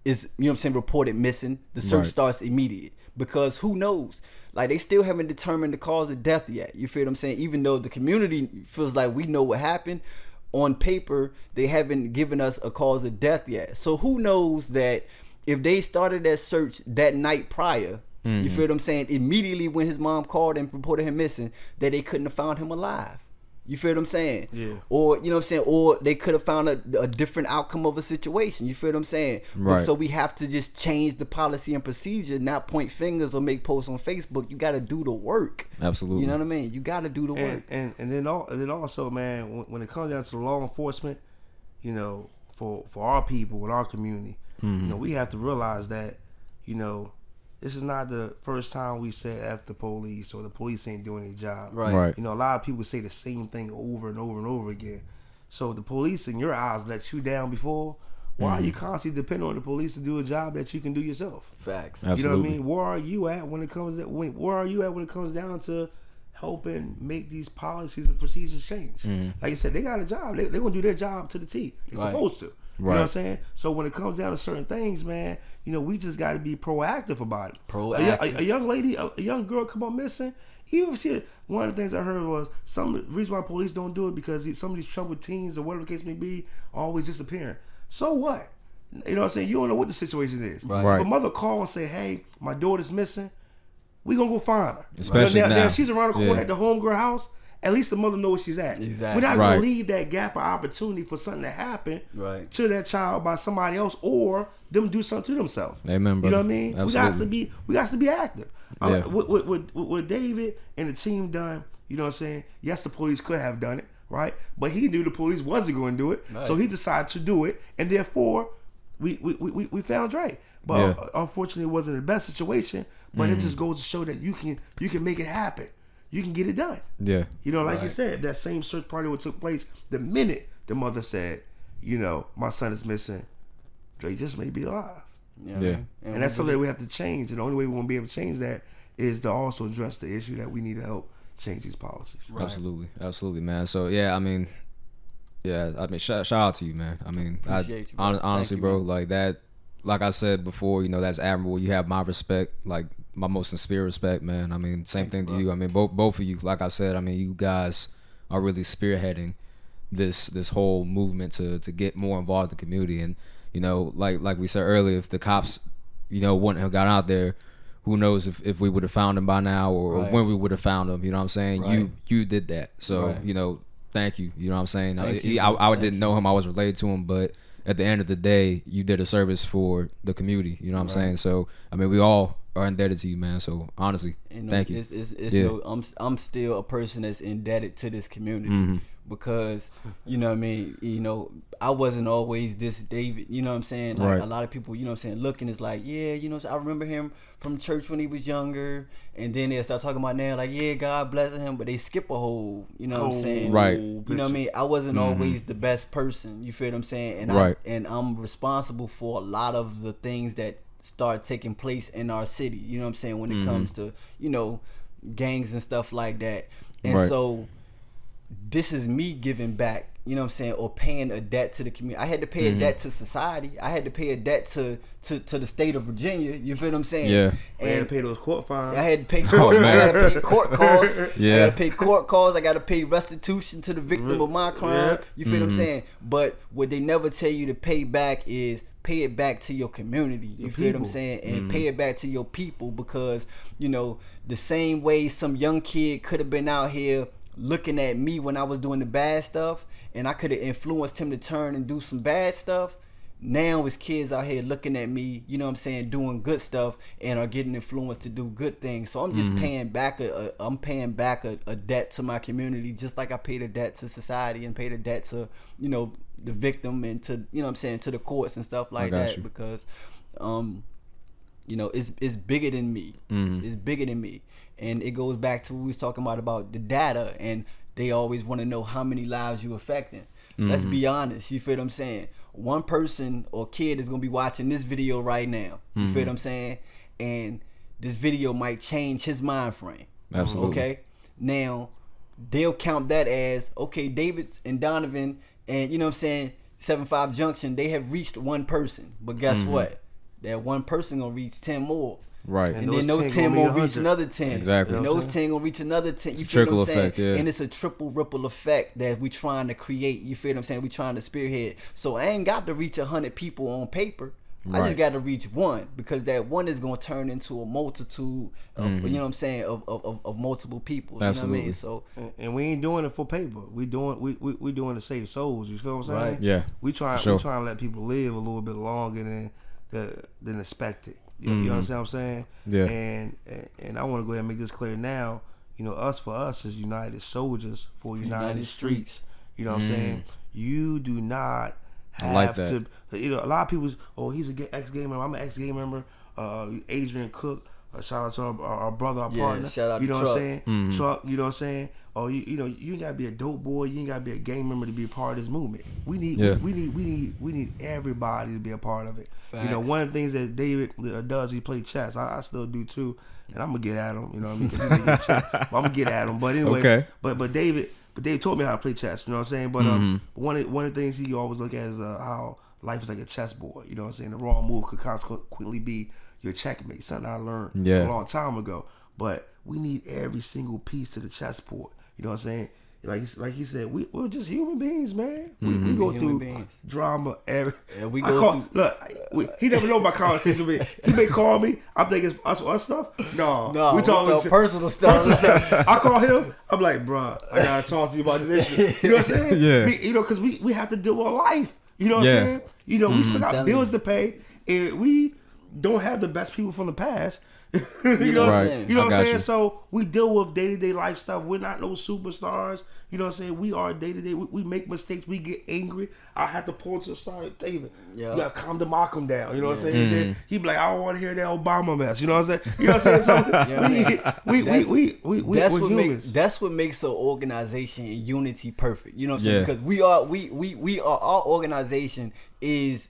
Speaker 3: is, you know what I'm saying, reported missing, the search
Speaker 1: Right.
Speaker 3: starts immediate. Because who knows? Like, they still haven't determined the cause of death yet. You feel what I'm saying? Even though the community feels like we know what happened, on paper, they haven't given us a cause of death yet. So who knows that if they started that search that night prior, you feel what I'm saying, immediately when his mom called and reported him missing, that they couldn't have found him alive. You feel what I'm saying?
Speaker 2: Yeah.
Speaker 3: Or, you know what I'm saying? Or they could have found a different outcome of a situation. You feel what I'm saying?
Speaker 1: Right.
Speaker 3: But so we have to just change the policy and procedure, not point fingers or make posts on Facebook. You got to do the work.
Speaker 1: Absolutely.
Speaker 3: You know what I mean? You got to do the work.
Speaker 2: And then also, man, when it comes down to law enforcement, you know, for our people in our community, you know, we have to realize that, you know, this is not the first time we said F the police or the police ain't doing their job.
Speaker 3: Right.
Speaker 2: You know, a lot of people say the same thing over and over and over again. So the police in your eyes let you down before. Why are you constantly depending on the police to do a job that you can do yourself?
Speaker 3: Facts.
Speaker 1: Absolutely.
Speaker 2: You know what I mean? Where are you at when it comes down to helping make these policies and procedures change? Like I said, they got a job. They're gonna do their job to the T. They're supposed to. You know what I'm saying? So when it comes down to certain things, man, you know, we just got to be proactive about it.
Speaker 3: Proactive.
Speaker 2: A young lady, a young girl come up missing. Even if she, one of the things I heard was some reason why police don't do it because some of these troubled teens or whatever the case may be are always disappearing. So what? You know what I'm saying? You don't know what the situation is.
Speaker 1: Right.
Speaker 2: If a mother call and say, "Hey, my daughter's missing," we gonna go find her.
Speaker 1: Especially now.
Speaker 2: If she's around the corner at the homegirl house, at least the mother knows where she's at.
Speaker 3: Exactly.
Speaker 2: We're not gonna leave that gap of opportunity for something to happen to that child by somebody else or them do something to themselves.
Speaker 1: Amen, brother.
Speaker 2: You know what I mean?
Speaker 1: Absolutely.
Speaker 2: We got to be active.
Speaker 1: Yeah.
Speaker 2: What David and the team done, you know what I'm saying? Yes, the police could have done it, right? But he knew the police wasn't going to do it, so he decided to do it, and therefore we found Dre. But unfortunately, it wasn't the best situation. But it just goes to show that you can make it happen. You can get it done.
Speaker 1: Yeah.
Speaker 2: You know, like you said, that same search party what took place the minute the mother said, you know, my son is missing, Dre just may be alive.
Speaker 1: Yeah.
Speaker 2: And that's something that we have to change. And the only way we're going to be able to change that is to also address the issue that we need to help change these policies.
Speaker 1: Right. Absolutely, man. So, yeah, I mean, shout out to you, man. I mean,
Speaker 3: Appreciate you,
Speaker 1: honestly,
Speaker 3: you,
Speaker 1: bro,
Speaker 3: man.
Speaker 1: like that, like I said before, you know, that's admirable. You have my respect, like my most sincere respect, man. I mean, same thing to you. I mean, both of you, like I said, I mean, you guys are really spearheading this whole movement to get more involved in the community. And, you know, like we said earlier, if the cops, you know, wouldn't have got out there, who knows if we would have found him by now or when we would have found him. You know what I'm saying? You did that. So, you know, thank you. You know what I'm saying? I didn't know him. I was related to him, but at the end of the day, you did a service for the community. You know what I'm saying? So, I mean, we all are indebted to you, man. So, honestly, thank you.
Speaker 3: I'm still a person that's indebted to this community because, you know what I mean? You know, I wasn't always this David. You know what I'm saying? Like a lot of people, you know what I'm saying, looking is like, yeah, you know, I remember him from church when he was younger, and then they start talking about now, like, yeah, God bless him, but they skip a whole, you know what I'm saying?
Speaker 1: Right.
Speaker 3: You know what I mean? I wasn't always the best person. You feel what I'm saying? And I'm responsible for a lot of the things that start taking place in our city. You know what I'm saying? When it comes to, you know, gangs and stuff like that. And so this is me giving back, you know what I'm saying, or paying a debt to the community. I had to pay a debt to society. I had to pay a debt to the state of Virginia. You feel what I'm saying?
Speaker 1: Yeah.
Speaker 2: And I had to pay those court fines.
Speaker 3: I had to pay court, I had to pay court costs.
Speaker 1: Yeah.
Speaker 3: I got to pay court costs. I got to pay restitution to the victim of my crime. You feel what I'm saying? But what they never tell you to pay back is pay it back to your community. You feel what I'm saying? And pay it back to your people, because, you know, the same way some young kid could have been out here looking at me when I was doing the bad stuff, and I could have influenced him to turn and do some bad stuff. Now it's kids out here looking at me, you know what I'm saying, doing good stuff and are getting influenced to do good things. So I'm just paying back a debt to my community, just like I paid a debt to society and paid a debt to, you know, the victim and to, you know what I'm saying, to the courts and stuff like that. Because you know, it's bigger than me. It's bigger than me. And it goes back to what we was talking about the data, and they always want to know how many lives you affecting. Let's be honest, you feel what I'm saying? One person or kid is going to be watching this video right now. You feel what I'm saying? And this video might change his mind frame.
Speaker 1: Absolutely.
Speaker 3: Okay? Now, they'll count that as, okay, David's and Donovan and, you know what I'm saying, 75 Junction, they have reached one person. But guess what? That one person going to reach 10 more.
Speaker 1: Right.
Speaker 3: And then those 10 will reach another 10.
Speaker 1: Exactly.
Speaker 3: And those 10 will reach another 10. You
Speaker 1: It's a
Speaker 3: feel what
Speaker 1: trickle
Speaker 3: I'm saying?
Speaker 1: effect, yeah.
Speaker 3: And it's a triple ripple effect that we trying to create. You feel what I'm saying? We trying to spearhead. So I ain't got to reach 100 people on paper. I just got to reach one, because that one is going to turn into a multitude of, you know what I'm saying, of multiple people.
Speaker 1: Absolutely.
Speaker 3: You know what I mean? So,
Speaker 2: and we ain't doing it for paper. We doing to save souls. You feel what I'm saying?
Speaker 3: Right.
Speaker 1: Yeah.
Speaker 2: We trying to let people live a little bit longer than expected. You understand what I'm saying?
Speaker 1: Yeah.
Speaker 2: And I want to go ahead and make this clear now. You know, us for us is United Soldiers for United Streets. You know what I'm saying? You do not have to. You know, a lot of people. Oh, he's an ex-gang member. I'm an ex-gang member. Adrian Cook. Shout out to our brother, our partner.
Speaker 3: Shout out
Speaker 2: you
Speaker 3: to
Speaker 2: know
Speaker 3: Truck.
Speaker 2: what I'm saying? Truck. You know what I'm saying? Oh, you know, you ain't gotta be a dope boy. You ain't gotta be a gang member to be a part of this movement. We need everybody to be a part of it.
Speaker 3: Facts.
Speaker 2: You know, one of the things that David does, he play chess. I still do too, and I'm gonna get at him. You know what I mean? 'Cause he can get chess. But I'm gonna get at him. But anyway,
Speaker 1: Okay.
Speaker 2: but David taught me how to play chess. You know what I'm saying? But one of the things he always look at is how life is like a chessboard. You know what I'm saying? The wrong move could consequently be your checkmate. Something I learned a long time ago. But we need every single piece to the chessboard. You know what I'm saying? Like he said, we're just human beings, man. We go through drama every.
Speaker 3: And we go through.
Speaker 2: Look, he never know my conversation with me. He may call me. I'm thinking it's us stuff. No,
Speaker 3: we talking personal stuff.
Speaker 2: I call him. I'm like, bro, I gotta talk to you about this issue. You know what I'm saying?
Speaker 1: Yeah.
Speaker 2: You know, because we have to deal with life. You know what I'm saying? You know, we still got bills to pay, and we don't have the best people from the past. You know what I'm saying? You know what I'm saying? So we deal with day-to-day life stuff. We're not no superstars. You know what I'm saying? We are day-to-day. We make mistakes. We get angry. I have to pull to the side. David, you gotta calm the Malcolm down. You know what I'm saying? Then he be like, I don't want to hear that Obama mess. You know what I'm saying? You know what I'm saying? So we're humans.
Speaker 3: That's what makes an organization and unity perfect. You know what I'm saying? Because we are our organization is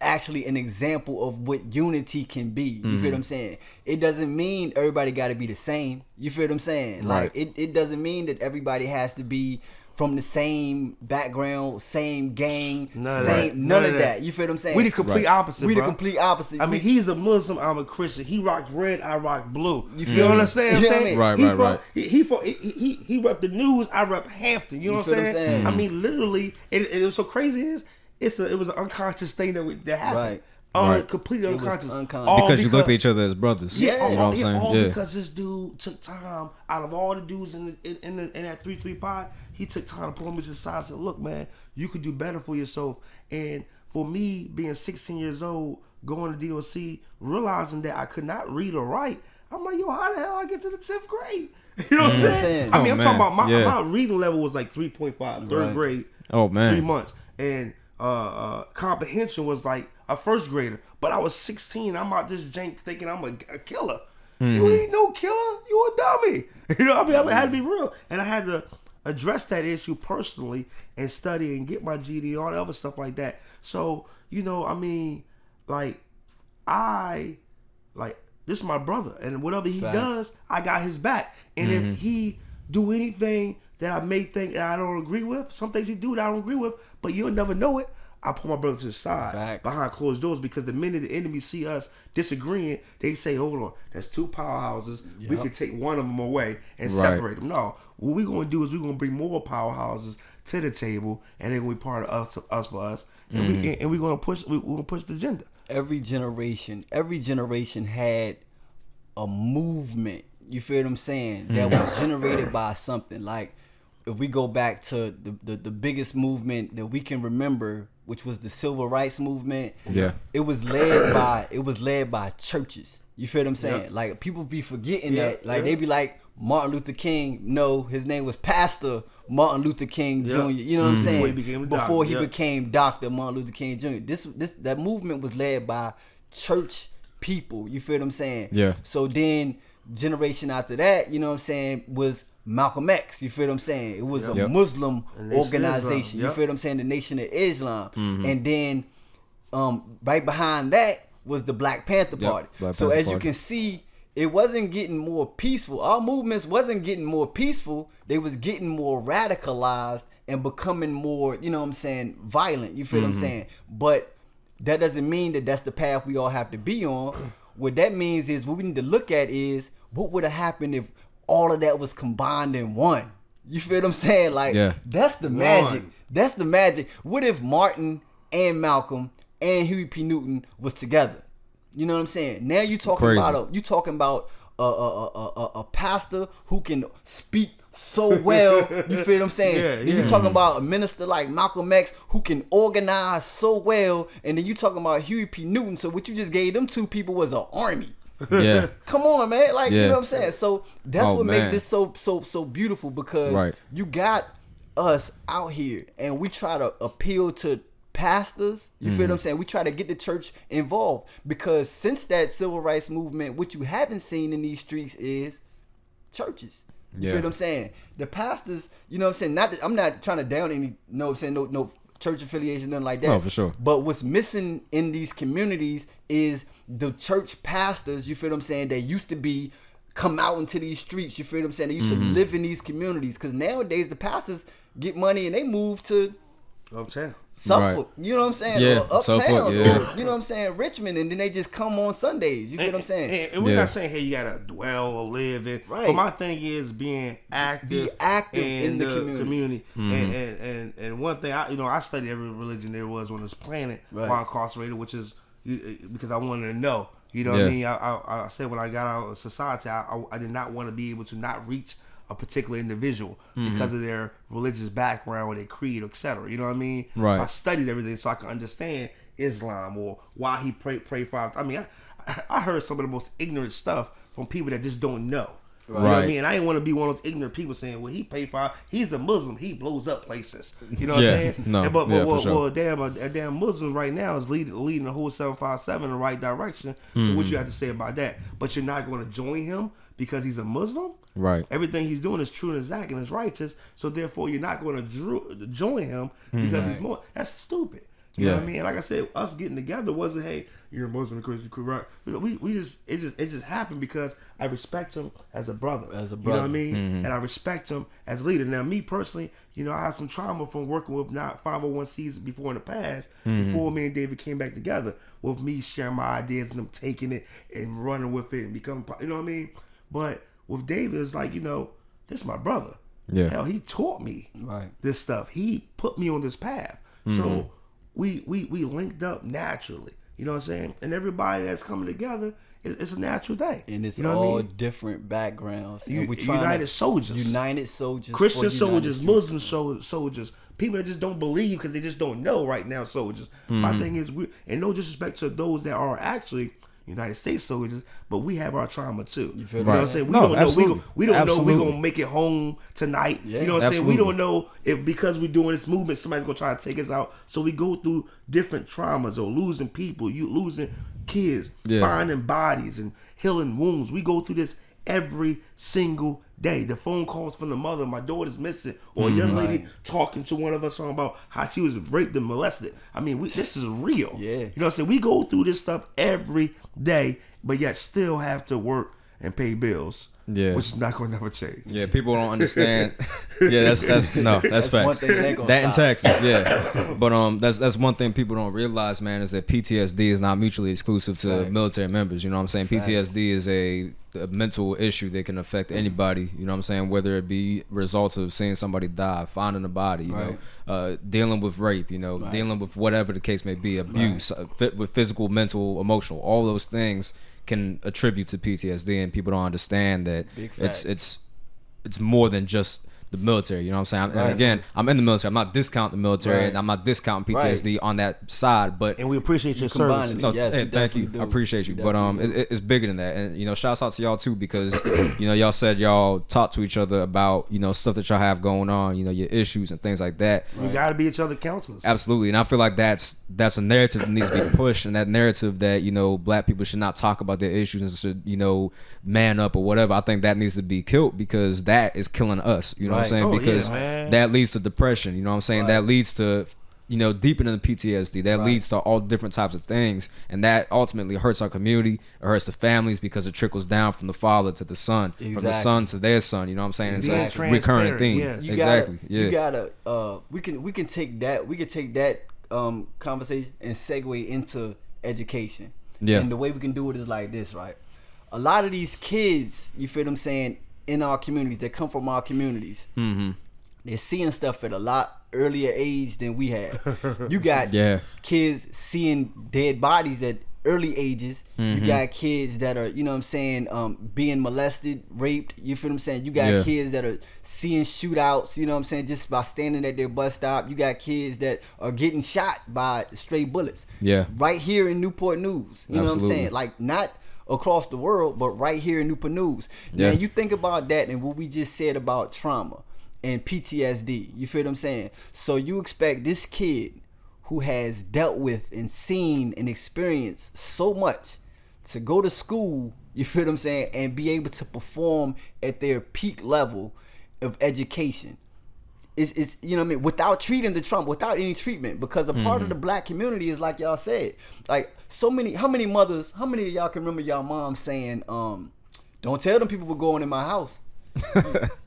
Speaker 3: actually an example of what unity can be. You feel what I'm saying? It doesn't mean everybody got to be the same. You feel what I'm saying?
Speaker 1: Right.
Speaker 3: Like it doesn't mean that everybody has to be from the same background, same gang, none of that. You feel what I'm saying?
Speaker 2: We the complete opposite.
Speaker 3: We the complete opposite.
Speaker 2: I mean, he's a Muslim. I'm a Christian. He rocks red. I rock blue. You feel what I'm saying?
Speaker 3: You know what I mean?
Speaker 1: Right.
Speaker 2: He rep the news. I rep Hampton. You know what I'm saying? I mean, literally, it was so crazy. It was an unconscious thing that happened.
Speaker 3: Right.
Speaker 2: Completely unconscious.
Speaker 1: Because you looked at each other as brothers.
Speaker 2: Yeah,
Speaker 1: you know what I'm saying?
Speaker 2: All because this dude took time out of all the dudes in that 3-3 pod. He took time to pull me to the side and said, look, man, you could do better for yourself. And for me, being 16 years old, going to DOC, realizing that I could not read or write, I'm like, yo, how the hell I get to the 10th grade? You know what I'm saying? I mean, I'm talking about my reading level was like 3.5, third grade.
Speaker 1: Oh, man.
Speaker 2: 3 months. And comprehension was like a first grader. But I was 16. I'm out this jank thinking I'm a killer. You ain't no killer. You a dummy. You know what I mean? I had to be real. And I had to address that issue personally and study and get my GD and all the other stuff like that. So, you know, I mean, like, this is my brother. And whatever he does, I got his back. And if he do anything that I may think that I don't agree with, some things he do that I don't agree with, but you'll never know it, I pull my brother to the side behind closed doors, because the minute the enemy see us disagreeing, they say, hold on, there's two powerhouses. We can take one of them away and separate them. No, what we're going to do is we're going to bring more powerhouses to the table, and they're going to be part of us for us. And we're going to push the agenda.
Speaker 3: Every generation had a movement, you feel what I'm saying, that was generated by something. Like, if we go back to the biggest movement that we can remember, which was the Civil Rights Movement, it was led by churches. You feel what I'm saying? Like, people be forgetting that. Like, they be like, Martin Luther King. No, his name was Pastor Martin Luther King Jr. You know what I'm saying? Before he became Dr. Martin Luther King Jr. That movement was led by church people. You feel what I'm saying?
Speaker 1: Yeah.
Speaker 3: So then, generation after that, you know what I'm saying, was Malcolm X. You feel what I'm saying? It was a Muslim organization. You feel what I'm saying? The Nation of Islam. And then right behind that was the Black Panther Party. You can see, it wasn't getting more peaceful. Our movements wasn't getting more peaceful. They was getting more radicalized and becoming more, you know what I'm saying, violent. You feel what I'm saying? But that doesn't mean that that's the path we all have to be on. What that means is, what we need to look at is, what would have happened if all of that was combined in one? You feel what I'm saying? Like, that's the magic. That's the magic. What if Martin and Malcolm and Huey P. Newton was together. You know what I'm saying? Now you talking about a pastor who can speak so well. You feel what I'm saying? Then you talking about a minister like Malcolm X who can organize so well, and then you talking about Huey P. Newton. So what you just gave them two people was an army.
Speaker 1: Yeah.
Speaker 3: Come on, man. Like, you know what I'm saying? So that's what
Speaker 1: man.
Speaker 3: makes this so beautiful, because you got us out here and we try to appeal to pastors. You feel what I'm saying? We try to get the church involved, because since that civil rights movement, what you haven't seen in these streets is churches. You feel what I'm saying? The pastors, you know what I'm saying? I'm not trying to down any, no church affiliation, nothing like that.
Speaker 1: No, for sure.
Speaker 3: But what's missing in these communities is the church pastors, you feel what I'm saying, that used to be come out into these streets, you feel what I'm saying? They used to live in these communities, because nowadays the pastors get money and they move to
Speaker 2: uptown,
Speaker 3: Suffolk, you know what I'm saying?
Speaker 1: Yeah,
Speaker 3: or uptown,
Speaker 1: Suffolk,
Speaker 3: or, you know what I'm saying, Richmond, and then they just come on Sundays. You feel what I'm saying?
Speaker 2: And we're not saying, hey, you gotta dwell or live in.
Speaker 3: Right.
Speaker 2: But my thing is being active,
Speaker 3: in the
Speaker 2: community. And one thing, I studied every religion there was on this planet while incarcerated, which is because I wanted to know. You know what I mean? I said when I got out of society, I did not want to be able to not reach a particular individual because of their religious background or their creed, etc. You know what I mean?
Speaker 1: Right.
Speaker 2: So I studied everything so I could understand Islam or why he pray for. I mean, I heard some of the most ignorant stuff from people that just don't know. Right. You know what I mean? And I didn't want to be one of those ignorant people saying, well, he paid for, he's a Muslim, he blows up places. You know what I'm saying?
Speaker 1: No.
Speaker 2: But
Speaker 1: for sure.
Speaker 2: a damn Muslim right now is leading the whole 757 in the right direction. So what you have to say about that? But you're not going to join him because he's a Muslim?
Speaker 1: Right.
Speaker 2: Everything he's doing is true and exact and is righteous. So therefore, you're not going to join him because he's more. That's stupid. You know what I mean? Like I said, us getting together wasn't, hey, you're a Muslim, Christian, right? It just happened because I respect him as a brother. You know what I mean? And I respect him as a leader. Now, me personally, I have some trauma from working with not 501Cs before in the past. Before me and David came back together, with me sharing my ideas and them taking it and running with it and becoming, you know what I mean? But with David, it's like, this is my brother.
Speaker 1: Yeah.
Speaker 2: Hell, he taught me this stuff. He put me on this path. So we linked up naturally. You know what I'm saying? And everybody that's coming together, it's a natural thing.
Speaker 3: And it's
Speaker 2: all
Speaker 3: different backgrounds. And we
Speaker 2: United soldiers.
Speaker 3: United soldiers.
Speaker 2: Christian soldiers, Muslim soldiers. People that just don't believe because they just don't know right now soldiers. My thing is, and no disrespect to those that are actually United States soldiers, but we have our trauma too. You feel what I'm saying? We don't know. We don't know we're gonna make it home tonight. Yeah, you know what I'm saying? We don't know if because we're doing this movement, somebody's gonna try to take us out. So we go through different traumas or losing people, you losing kids, finding bodies and healing wounds. We go through this every single day. The phone calls from the mother, my daughter's missing, or a young lady talking to one of us talking about how she was raped and molested. I mean, this is real. Yeah. You know what I'm saying? We go through this stuff every day, but yet still have to work and pay bills. Yeah, which is not going to never change.
Speaker 1: Yeah, people don't understand. That's facts. That in Texas, but that's one thing people don't realize, man, is that PTSD is not mutually exclusive to military members. You know what I'm saying? PTSD is a mental issue that can affect anybody. You know what I'm saying? Whether it be results of seeing somebody die, finding a body, you know, dealing with rape, dealing with whatever the case may be, abuse, with physical, mental, emotional, all those things can attribute to PTSD, and people don't understand that it's more than just the military. You know what I'm saying? And again, I'm in the military. I'm not discounting the military, and I'm not discounting PTSD on that side. But
Speaker 2: we appreciate your services.
Speaker 1: No, thank you. I appreciate you. But it's bigger than that. And shouts out to y'all too, because y'all said y'all talk to each other about stuff that y'all have going on. Your issues and things like that.
Speaker 2: We gotta be each other counselors.
Speaker 1: Absolutely, and I feel like that's a narrative that needs to be pushed, and that narrative that black people should not talk about their issues and should man up or whatever. I think that needs to be killed, because that is killing us. You know what I'm saying? Because that leads to depression. You know what I'm saying? That leads to deepening the PTSD. That leads to all different types of things, and that ultimately hurts our community. It hurts the families, because it trickles down from the father to the son, from the son to their son. You know what I'm saying? It's a recurring theme.
Speaker 2: Yes.
Speaker 3: You gotta. We can take that. We can take that conversation and segue into education. Yeah. And the way we can do it is like this, right? A lot of these kids, you feel what I'm saying, in our communities, that come from our communities, they're seeing stuff at a lot earlier age than we have. You got kids seeing dead bodies at early ages. You got kids that are, you know what I'm saying, being molested, raped. You feel what I'm saying? You got kids that are seeing shootouts, you know what I'm saying, just by standing at their bus stop. You got kids that are getting shot by stray bullets. Yeah. Right here in Newport News. You know what I'm saying? Like, not across the world, but right here in Newport News. Now, you think about that and what we just said about trauma and PTSD. You feel what I'm saying? So you expect this kid who has dealt with and seen and experienced so much to go to school, you feel what I'm saying, and be able to perform at their peak level of education. It's you know what I mean, without treating the trauma, without any treatment, because a part of the black community is like y'all said, like how many of y'all can remember y'all mom saying, don't tell them people were going in my house.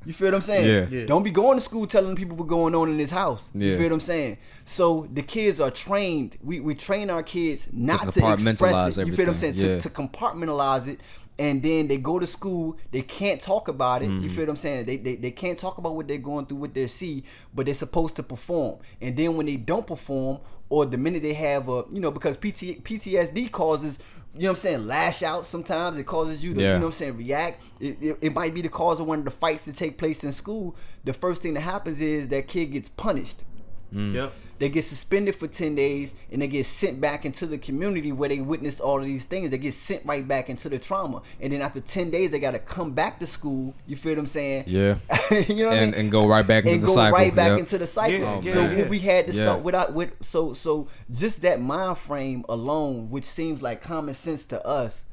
Speaker 3: You feel what I'm saying? Yeah. Don't be going to school telling people what's going on in this house. You feel what I'm saying? So the kids are trained. We train our kids not to express it. You feel what I'm saying? To compartmentalize it. And then they go to school, they can't talk about it. You feel what I'm saying? They can't talk about what they're going through, what they see, but they're supposed to perform. And then when they don't perform, or the minute they have a, you know, because PTSD causes, you know what I'm saying, lash out sometimes. It causes you to, you know what I'm saying, react. It might be the cause of one of the fights that take place in school. The first thing that happens is that kid gets punished. Yep. They get suspended for 10 days and they get sent back into the community where they witness all of these things. They get sent right back into the trauma. And then after 10 days, they got to come back to school. You feel what I'm saying? Yeah. You know what I mean? And go right back into the cycle. And go right back into the cycle. So what we had to start with, so just that mind frame alone, which seems like common sense to us,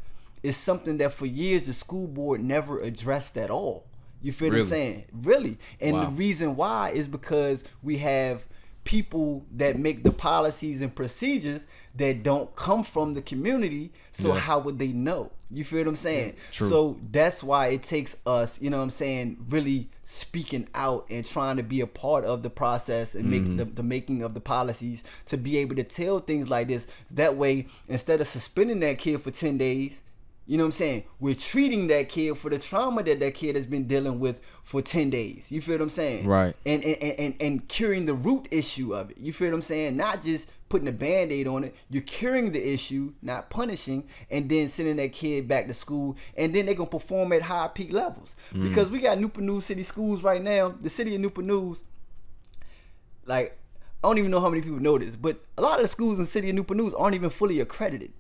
Speaker 3: is something that for years the school board never addressed at all. You feel what I'm saying? Really. And the reason why is because we have people that make the policies and procedures that don't come from the community, so how would they know? You feel what I'm saying? So that's why it takes us, you know what I'm saying, really speaking out and trying to be a part of the process and make the making of the policies to be able to tell things like this. That way, instead of suspending that kid for 10 days, you know what I'm saying, we're treating that kid for the trauma that kid has been dealing with for 10 days. You feel what I'm saying? Right. And curing the root issue of it. You feel what I'm saying? Not just putting a Band-Aid on it. You're curing the issue, not punishing, and then sending that kid back to school. And then they're going to perform at high peak levels. Because we got Newport News City schools right now. The city of Newport News, like, I don't even know how many people know this, but a lot of the schools in the city of Newport News aren't even fully accredited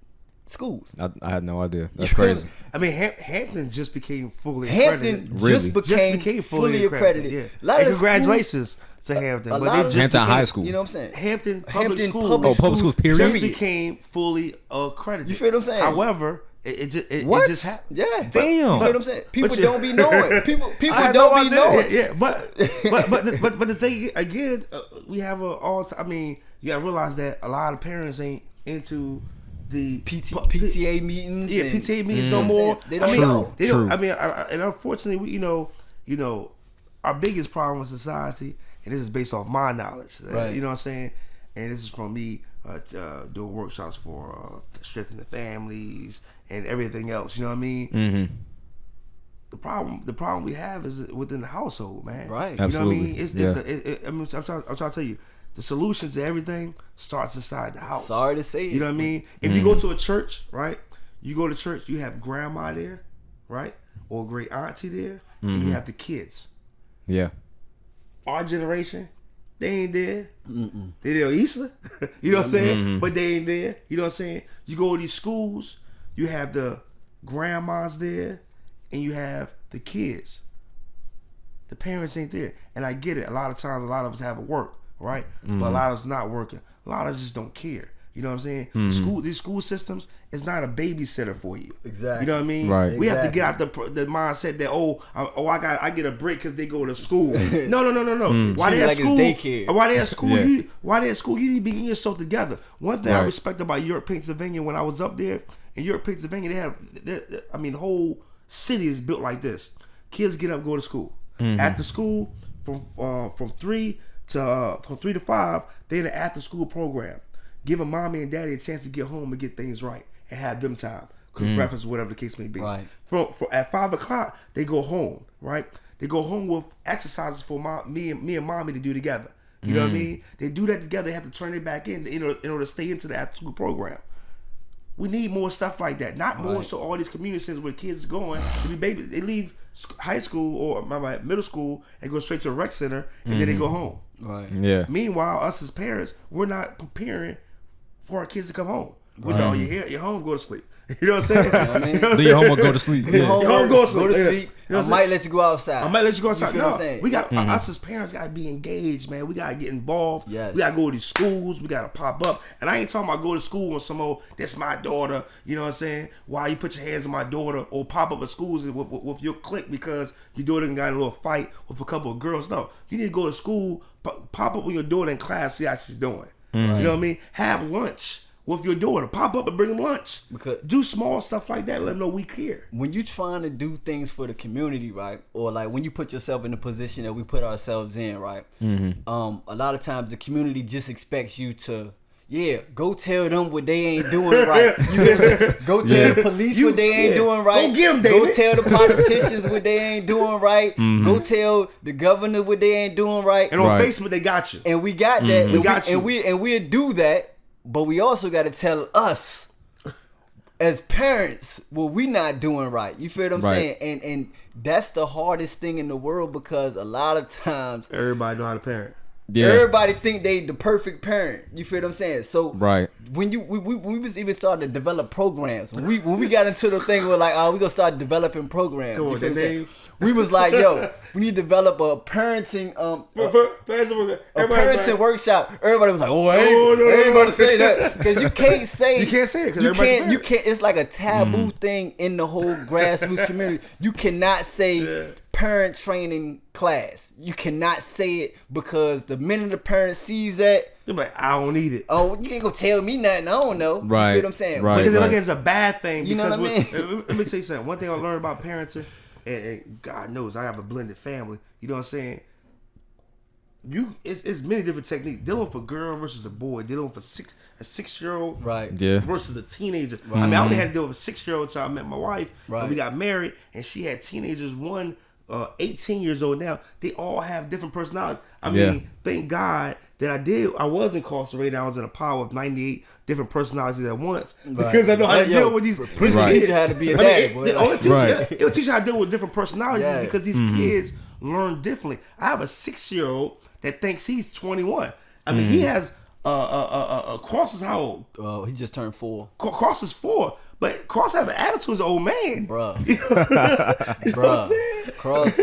Speaker 3: schools. I had no idea. That's crazy. I mean, Hampton just became fully accredited. Hampton just became fully accredited. Yeah. And congratulations to Hampton. But they just Hampton High School. You know what I'm saying? Hampton Public Schools period. Just became fully accredited. You feel what I'm saying? However, it just happened. Yeah. Damn. You feel what I'm saying? People don't be knowing. People don't be knowing. Yeah. But the thing again, we have I mean, you gotta realize that a lot of parents ain't into the PTA meetings. Yeah, PTA meetings no more. They don't know. They don't. I mean, and unfortunately, we, you know, our biggest problem in society, and this is based off my knowledge. Right. You know what I'm saying? And this is from me doing workshops for strengthening families and everything else. You know what I mean? Mm-hmm. The problem we have is within the household, man. Right. Absolutely. You know what I mean? I mean, I'm trying to tell you. The solution to everything starts inside the house. Sorry to say it. You know what I mean? If you go to a church, right? You go to church, you have grandma there, right? Or great auntie there, and you have the kids. Yeah. Our generation, they ain't there. They there Easter. You know what I'm saying? But they ain't there. You know what I'm saying? You go to these schools, you have the grandmas there, and you have the kids. The parents ain't there. And I get it. A lot of times, a lot of us have to work. Right, but a lot of us not working. A lot of us just don't care. You know what I'm saying? These school systems is not a babysitter for you. Exactly. You know what I mean? Right. We have to get out the mindset that I get a break because they go to school. No. Why they at school? Why they at school? Why they at school? You need to be getting yourself together. One thing I respect about York, Pennsylvania, when I was up there in York, Pennsylvania, the whole city is built like this. Kids get up, go to school. After school, from 3 to 5, they're in the after school program, giving mommy and daddy a chance to get home and get things right and have them time, cook breakfast, whatever the case may be. Right. At 5 o'clock, they go home. Right. They go home with exercises for me and mommy to do together.
Speaker 2: You know what I mean? They do that together. They have to turn it back in order to stay into the after school program. We need more stuff like that. Not more so all these community centers where kids are going. They leave high school or middle school and go straight to a rec center and then they go home.
Speaker 3: Right.
Speaker 1: Yeah.
Speaker 2: Meanwhile, us as parents, we're not preparing for our kids to come home. We're like, oh, you're here, you're home, go to sleep. You know what I'm saying? You know
Speaker 1: Do your homework, go to sleep.
Speaker 2: Your home, go to sleep.
Speaker 3: I might let you go outside.
Speaker 2: You feel
Speaker 3: what I'm saying?
Speaker 2: We got us as parents got to be engaged, man. We got to get involved. Yes. We got to go to these schools. We got to pop up. And I ain't talking about go to school and some old, that's my daughter. You know what I'm saying? Why you put your hands on my daughter or pop up at schools with your clique because your daughter got in a little fight with a couple of girls. No, you need to go to school, pop up with your daughter in class, see how she's doing. You know what I mean? Have lunch with your daughter. Pop up and bring them lunch. Because do small stuff like that. Let them know we care.
Speaker 3: When you trying to do things for the community, right? Or like when you put yourself in the position that we put ourselves in, right? A lot of times the community just expects you to, go tell them what they ain't doing right. You know what I'm saying? Go tell the police what they ain't doing right.
Speaker 2: Go get them, David.
Speaker 3: Go tell the politicians what they ain't doing right. Go tell the governor what they ain't doing right.
Speaker 2: And on Facebook they got you.
Speaker 3: And we got that.
Speaker 2: We got you.
Speaker 3: And we'll do that. But we also got to tell us as parents what we not doing right. You feel what I'm saying? And that's the hardest thing in the world because a lot of times
Speaker 2: everybody know how to parent.
Speaker 3: Yeah. Everybody think they the perfect parent. You feel what I'm saying? So when we was even starting to develop programs, when we got into the thing where like, we gonna start developing programs.
Speaker 2: Come on,
Speaker 3: you feel what I'm saying? We was like, yo, we need to develop a parenting parenting workshop. Everybody was like, I ain't about to say that because you can't say
Speaker 2: it because
Speaker 3: you can't. It's like a taboo thing in the whole grassroots community. You cannot say parent training class. You cannot say it because the minute the parent sees that,
Speaker 2: you're like, I don't need it.
Speaker 3: Oh, you ain't gonna tell me nothing. I don't know.
Speaker 1: Right.
Speaker 3: You feel what I'm saying?
Speaker 1: Right.
Speaker 2: Because they look at it as a bad thing.
Speaker 3: You know what I mean?
Speaker 2: Let me tell you something. One thing I learned about parenting, and God knows I have a blended family. You know what I'm saying? It's many different techniques. Dealing with a girl versus a boy. Dealing with a 6-year-old versus a teenager. Right. I mean, I only had to deal with a 6-year-old until I met my wife. Right. And we got married, and she had teenagers. One 18 years old now. They all have different personalities. I mean, thank God that I was incarcerated. I was in a pile of 98 different personalities at once because I know how to deal with these.
Speaker 3: Teach you how to be a dad.
Speaker 2: It'll teach you how to deal with different personalities because these kids learn differently. I have a 6-year-old that thinks he's 21. I mean, he has Cross is how old?
Speaker 3: Oh, he just turned 4.
Speaker 2: Cross is 4. But Cross have an attitude as an old man.
Speaker 3: Bruh.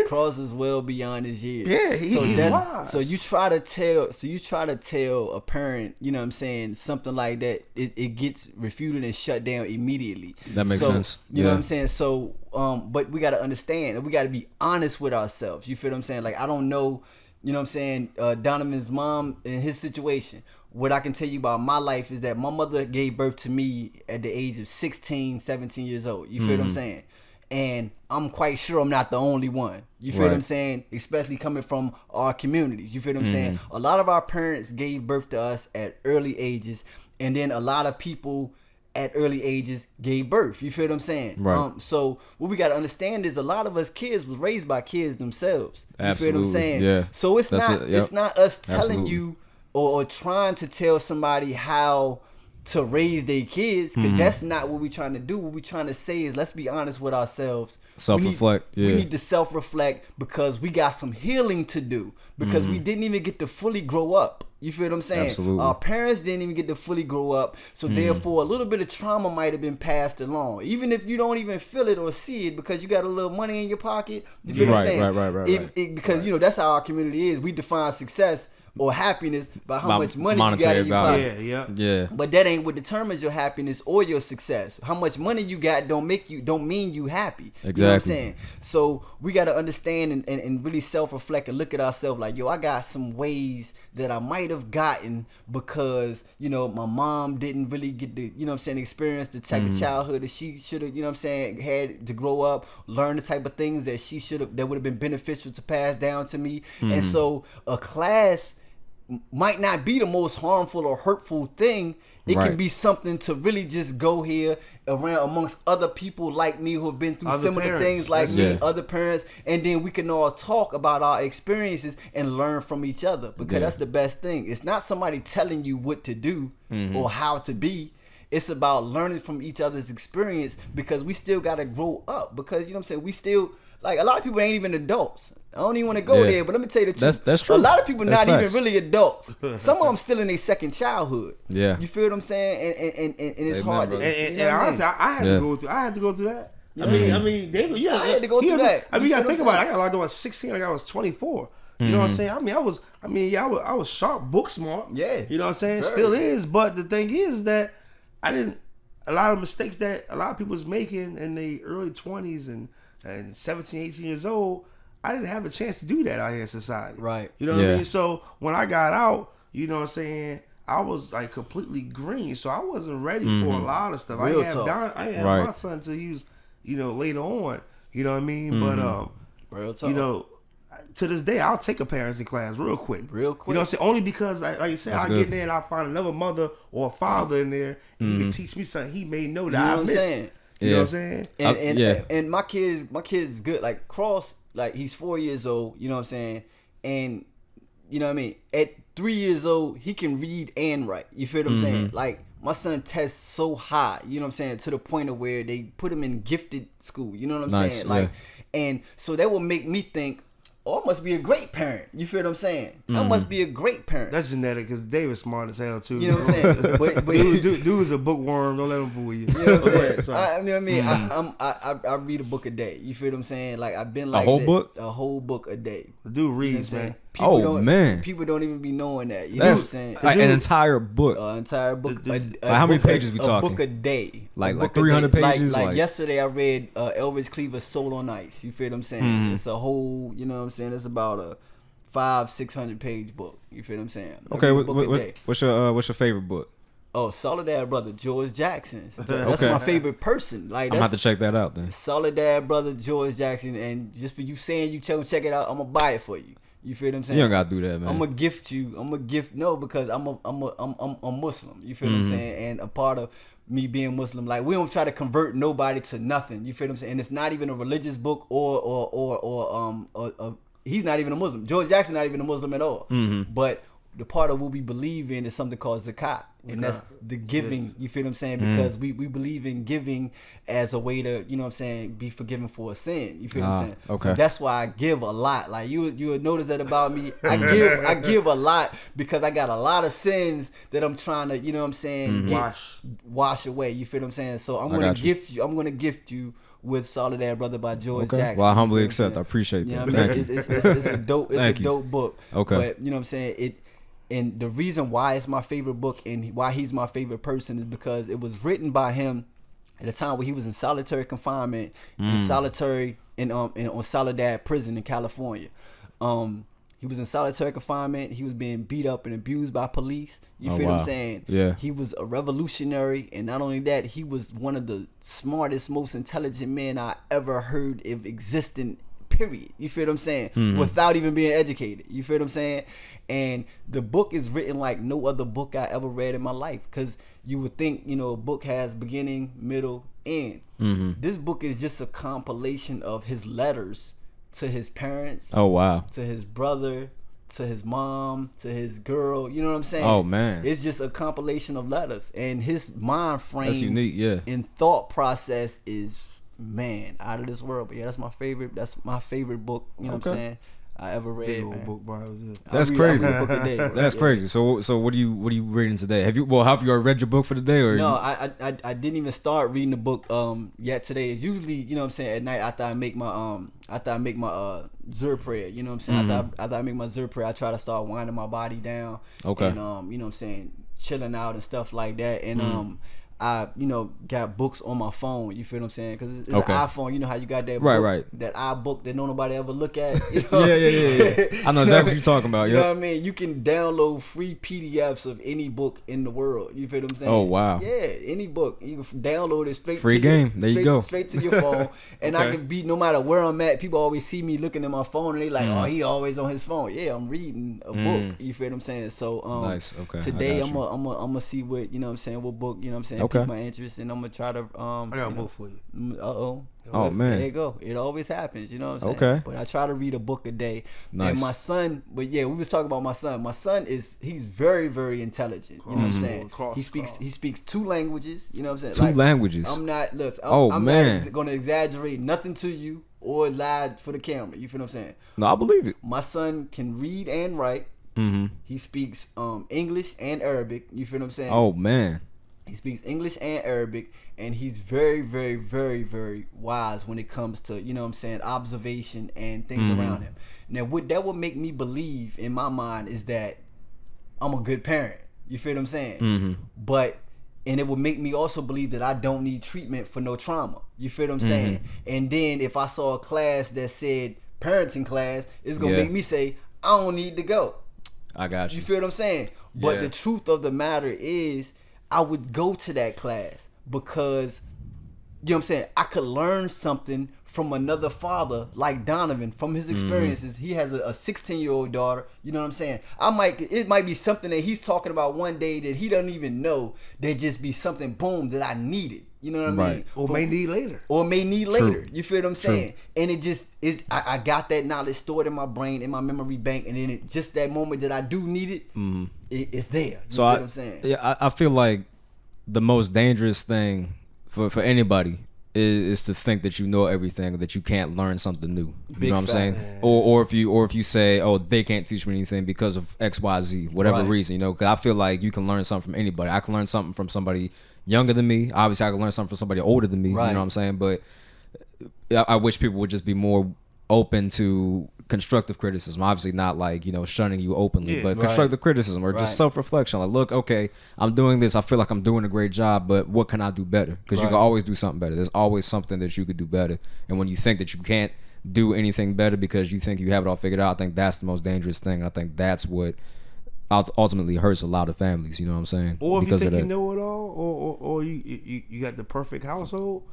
Speaker 3: Cross is well beyond his years.
Speaker 2: Yeah, he's wise.
Speaker 3: So you try to tell a parent, you know what I'm saying, something like that, it gets refuted and shut down immediately.
Speaker 1: That makes sense.
Speaker 3: You know what I'm saying? So but we gotta understand and we gotta be honest with ourselves. You feel what I'm saying? Like I don't know, you know what I'm saying, Donovan's mom in his situation. What I can tell you about my life is that my mother gave birth to me at the age of 16, 17 years old. You feel what I'm saying? And I'm quite sure I'm not the only one. You feel what I'm saying? Especially coming from our communities. You feel what I'm saying? A lot of our parents gave birth to us at early ages. And then a lot of people at early ages gave birth. You feel what I'm saying?
Speaker 1: Right.
Speaker 3: So what we got to understand is a lot of us kids was raised by kids themselves. You
Speaker 1: Absolutely.
Speaker 3: feel what I'm saying?
Speaker 1: Yeah.
Speaker 3: So it's not us telling you or trying to tell somebody how to raise their kids, because that's not what we're trying to do. What we're trying to say is let's be honest with ourselves.
Speaker 1: Self-reflect.
Speaker 3: We need to self-reflect because we got some healing to do because we didn't even get to fully grow up. You feel what I'm saying?
Speaker 1: Absolutely.
Speaker 3: Our parents didn't even get to fully grow up, so therefore a little bit of trauma might have been passed along, even if you don't even feel it or see it because you got a little money in your pocket. You feel what I'm saying? Right. Because you know that's how our community is. We define success or happiness by how much money you got in your pocket.
Speaker 2: Yeah.
Speaker 3: But that ain't what determines your happiness or your success. How much money you got don't mean you happy.
Speaker 1: Exactly.
Speaker 3: You know what I'm saying? So we gotta understand and really self-reflect and look at ourselves like, yo, I got some ways that I might have gotten because, you know, my mom didn't really get the, you know what I'm saying, experience the type of childhood that she should have, you know what I'm saying, had to grow up, learn the type of things that she should have, that would have been beneficial to pass down to me. And so a class might not be the most harmful or hurtful thing. It can be something to really just go here around amongst other people like me who have been through similar things like me, other parents, and then we can all talk about our experiences and learn from each other, because that's the best thing. It's not somebody telling you what to do or how to be. It's about learning from each other's experience, because we still got to grow up, because, you know what I'm saying, we still, like, a lot of people ain't even adults. I don't even want to go there, but let me tell you the truth.
Speaker 1: That's true.
Speaker 3: A lot of people not even really adults. Some of them still in their second childhood.
Speaker 1: Yeah.
Speaker 3: You feel what I'm saying? And it's hard.
Speaker 2: And honestly, I had to go through that. I mean, David, I
Speaker 3: had to go through that.
Speaker 2: I mean, you gotta think about it. I got locked up at 16. I was 24. You know what I'm saying? I was sharp, book smart.
Speaker 3: Yeah.
Speaker 2: You know what I'm saying? Still is. But the thing is that a lot of mistakes that a lot of people was making in their early 20s and 17, 18 years old, I didn't have a chance to do that out here in society.
Speaker 3: Right.
Speaker 2: You know what I mean? So when I got out, you know what I'm saying, I was like completely green. So I wasn't ready for a lot of stuff. I didn't have my son until he was, you know, later on. You know what I mean? But you know, to this day, I'll take a parenting class real quick. You know what I'm saying? Only because, like you said, I'll get in there and I'll find another mother or a father in there and he can teach me something he may know that I missed. You know what I'm saying?
Speaker 3: And my kid is good. Like Cross, like he's 4 years old, you know what I'm saying? And you know what I mean? At 3 years old, he can read and write. You feel what I'm saying? Like my son tests so high, you know what I'm saying, to the point of where they put him in gifted school. You know what I'm saying? Like, and so that will make me think, oh, I must be a great parent. You feel what I'm saying? I must be a great parent.
Speaker 2: That's genetic, because David's smart as hell too.
Speaker 3: You know what I'm saying? but
Speaker 2: dude is a bookworm. Don't let him fool you.
Speaker 3: You know what I'm saying? You know what I mean? I read a book a day. You feel what I'm saying? Like I've been like
Speaker 1: a whole
Speaker 3: book a day.
Speaker 2: The dude reads, man.
Speaker 3: People don't even be knowing that. You know what I'm saying?
Speaker 1: Like an entire book.
Speaker 3: Entire book.
Speaker 1: How many pages we talking?
Speaker 3: A book a day.
Speaker 1: Like 300 pages.
Speaker 3: Like yesterday, I read Elvis Cleaver's Soul on Ice. You feel what I'm saying? It's a whole. You know what I'm saying? It's about a 500-600 page book. You feel what I'm saying?
Speaker 1: Okay, what's your favorite book?
Speaker 3: Oh, Soledad Brother, George Jackson. That's my favorite person. Like,
Speaker 1: I'm gonna have to check that out then.
Speaker 3: Soledad Brother, George Jackson, and just for you saying you check it out, I'm gonna buy it for you. You feel what I'm saying?
Speaker 1: You don't gotta do that, man.
Speaker 3: I'm gonna gift you. Because I'm Muslim. You feel what I'm saying? And a part of me being Muslim, like, we don't try to convert nobody to nothing. You feel what I'm saying? And it's not even a religious book or he's not even a Muslim. George Jackson not even a Muslim at all. But the part of what we believe in is something called zakat. And that's the giving, you feel what I'm saying? Because we believe in giving as a way to, you know what I'm saying, be forgiven for a sin. You feel what I'm saying?
Speaker 1: Okay.
Speaker 3: So that's why I give a lot. Like you would notice that about me. I give a lot because I got a lot of sins that I'm trying to, you know what I'm saying, wash away. You feel what I'm saying? So I'm gonna gift you with Soledad Brother by George Jackson.
Speaker 1: Well, I humbly accept. I appreciate that.
Speaker 3: You know what I mean? It's a dope book.
Speaker 1: Okay.
Speaker 3: But you know what I'm saying? And the reason why it's my favorite book and why he's my favorite person is because it was written by him at a time where he was in solitary confinement, on Soledad prison in California. He was in solitary confinement. He was being beat up and abused by police. You feel what I'm saying?
Speaker 1: Yeah.
Speaker 3: He was a revolutionary, and not only that, he was one of the smartest, most intelligent men I ever heard of existing. Period. You feel what I'm saying? Without even being educated. You feel what I'm saying? And the book is written like no other book I ever read in my life. Because you would think, you know, a book has beginning, middle, end. This book is just a compilation of his letters to his parents.
Speaker 1: Oh, wow.
Speaker 3: To his brother, to his mom, to his girl. You know what I'm saying?
Speaker 1: Oh, man.
Speaker 3: It's just a compilation of letters. And his mind frame.
Speaker 1: That's unique, yeah.
Speaker 3: And thought process is, man, out of this world. But yeah, that's my favorite book, you know what I'm saying, I ever read.
Speaker 2: Big old book, bro.
Speaker 1: That's crazy.
Speaker 3: A book a day,
Speaker 1: that's crazy. So what are you reading today? Have you already read your book for the day, or
Speaker 3: no? I didn't even start reading the book yet today. It's usually, you know what I'm saying, at night after I make my Zur prayer, you know what I'm saying, after I make my Zur prayer, I try to start winding my body down.
Speaker 1: Okay.
Speaker 3: And you know what I'm saying, chilling out and stuff like that. And I got books on my phone. You feel what I'm saying? Because it's
Speaker 1: Okay.
Speaker 3: an iPhone. You know how you got that
Speaker 1: Right.
Speaker 3: that iBook that no nobody ever look at. You know?
Speaker 1: Yeah. I know exactly what you're talking about.
Speaker 3: You know
Speaker 1: Yeah.
Speaker 3: what I mean? You can download free PDFs of any book in the world. You feel what I'm saying?
Speaker 1: Oh, wow.
Speaker 3: Yeah, any book. You can download it straight
Speaker 1: Free
Speaker 3: to your,
Speaker 1: game. There you go.
Speaker 3: straight to your phone. And I
Speaker 1: Okay.
Speaker 3: can be, no matter where I'm at, people always see me looking at my phone and they like, oh, he always on his phone. Yeah, I'm reading a book. You feel what I'm saying? So
Speaker 1: Nice. Okay. I
Speaker 3: today
Speaker 1: got
Speaker 3: I'm
Speaker 1: you.
Speaker 3: gonna see what, you know what I'm saying, what book, you know what I'm saying,
Speaker 1: Okay.
Speaker 3: pique my interest, and I'm gonna try to
Speaker 2: I got a book for you.
Speaker 3: Uh-oh.
Speaker 1: Oh, man.
Speaker 3: There you go. It always happens, you know what I'm saying?
Speaker 1: Okay.
Speaker 3: But I try to read a book a day.
Speaker 1: Nice.
Speaker 3: And my son, but yeah, we was talking about my son. My son he's very, very intelligent. You know what I'm saying? He speaks 2 languages, you know what I'm saying?
Speaker 1: 2
Speaker 3: Like,
Speaker 1: languages.
Speaker 3: I'm not, listen, I'm
Speaker 1: man.
Speaker 3: not gonna exaggerate nothing to you or lie for the camera. You feel what I'm saying?
Speaker 1: No, I believe it.
Speaker 3: My son can read and write.
Speaker 1: Mm-hmm.
Speaker 3: He speaks English and Arabic. You feel what I'm saying?
Speaker 1: Oh man.
Speaker 3: He speaks English and Arabic, and he's very, very, very, very wise when it comes to, you know what I'm saying, observation and things around him. Now, what that would make me believe in my mind is that I'm a good parent. You feel what I'm saying? And it would make me also believe that I don't need treatment for no trauma. You feel what I'm saying? And then if I saw a class that said parenting class, it's going to make me say, I don't need to go.
Speaker 1: I got you.
Speaker 3: You feel what I'm saying? But
Speaker 1: Yeah.
Speaker 3: the truth of the matter is, I would go to that class because, you know what I'm saying, I could learn something from another father like Donovan from his experiences. He has a 16-year-old daughter. You know what I'm saying? It might be something that he's talking about one day that he doesn't even know. That just be something, boom, that I needed. You know what I mean?
Speaker 2: Or may need later.
Speaker 3: True. You feel what I'm saying? And it just is. I got that knowledge stored in my brain, in my memory bank, and then just that moment that I do need it, it's there. You
Speaker 1: So
Speaker 3: feel what I'm saying?
Speaker 1: Yeah, I feel like the most dangerous thing for anybody is to think that you know everything, or that you can't learn something new. You know what I'm saying? Or if you say, oh, they can't teach me anything because of XYZ, whatever reason, you know, because I feel like you can learn something from anybody. I can learn something from somebody younger than me. Obviously, I can learn something from somebody older than me. You know what I'm saying? But I wish people would just be more open to constructive criticism. Obviously not like, you know, shunning you openly, but constructive criticism or just self-reflection. Like, look, okay, I'm doing this. I feel like I'm doing a great job, but what can I do better? Because you can always do something better. There's always something that you could do better. And when you think that you can't do anything better because you think you have it all figured out, I think that's the most dangerous thing. I think that's what ultimately hurts a lot of families. You know what I'm saying?
Speaker 2: Or if
Speaker 1: because
Speaker 2: you think you know it all, or you got the perfect household,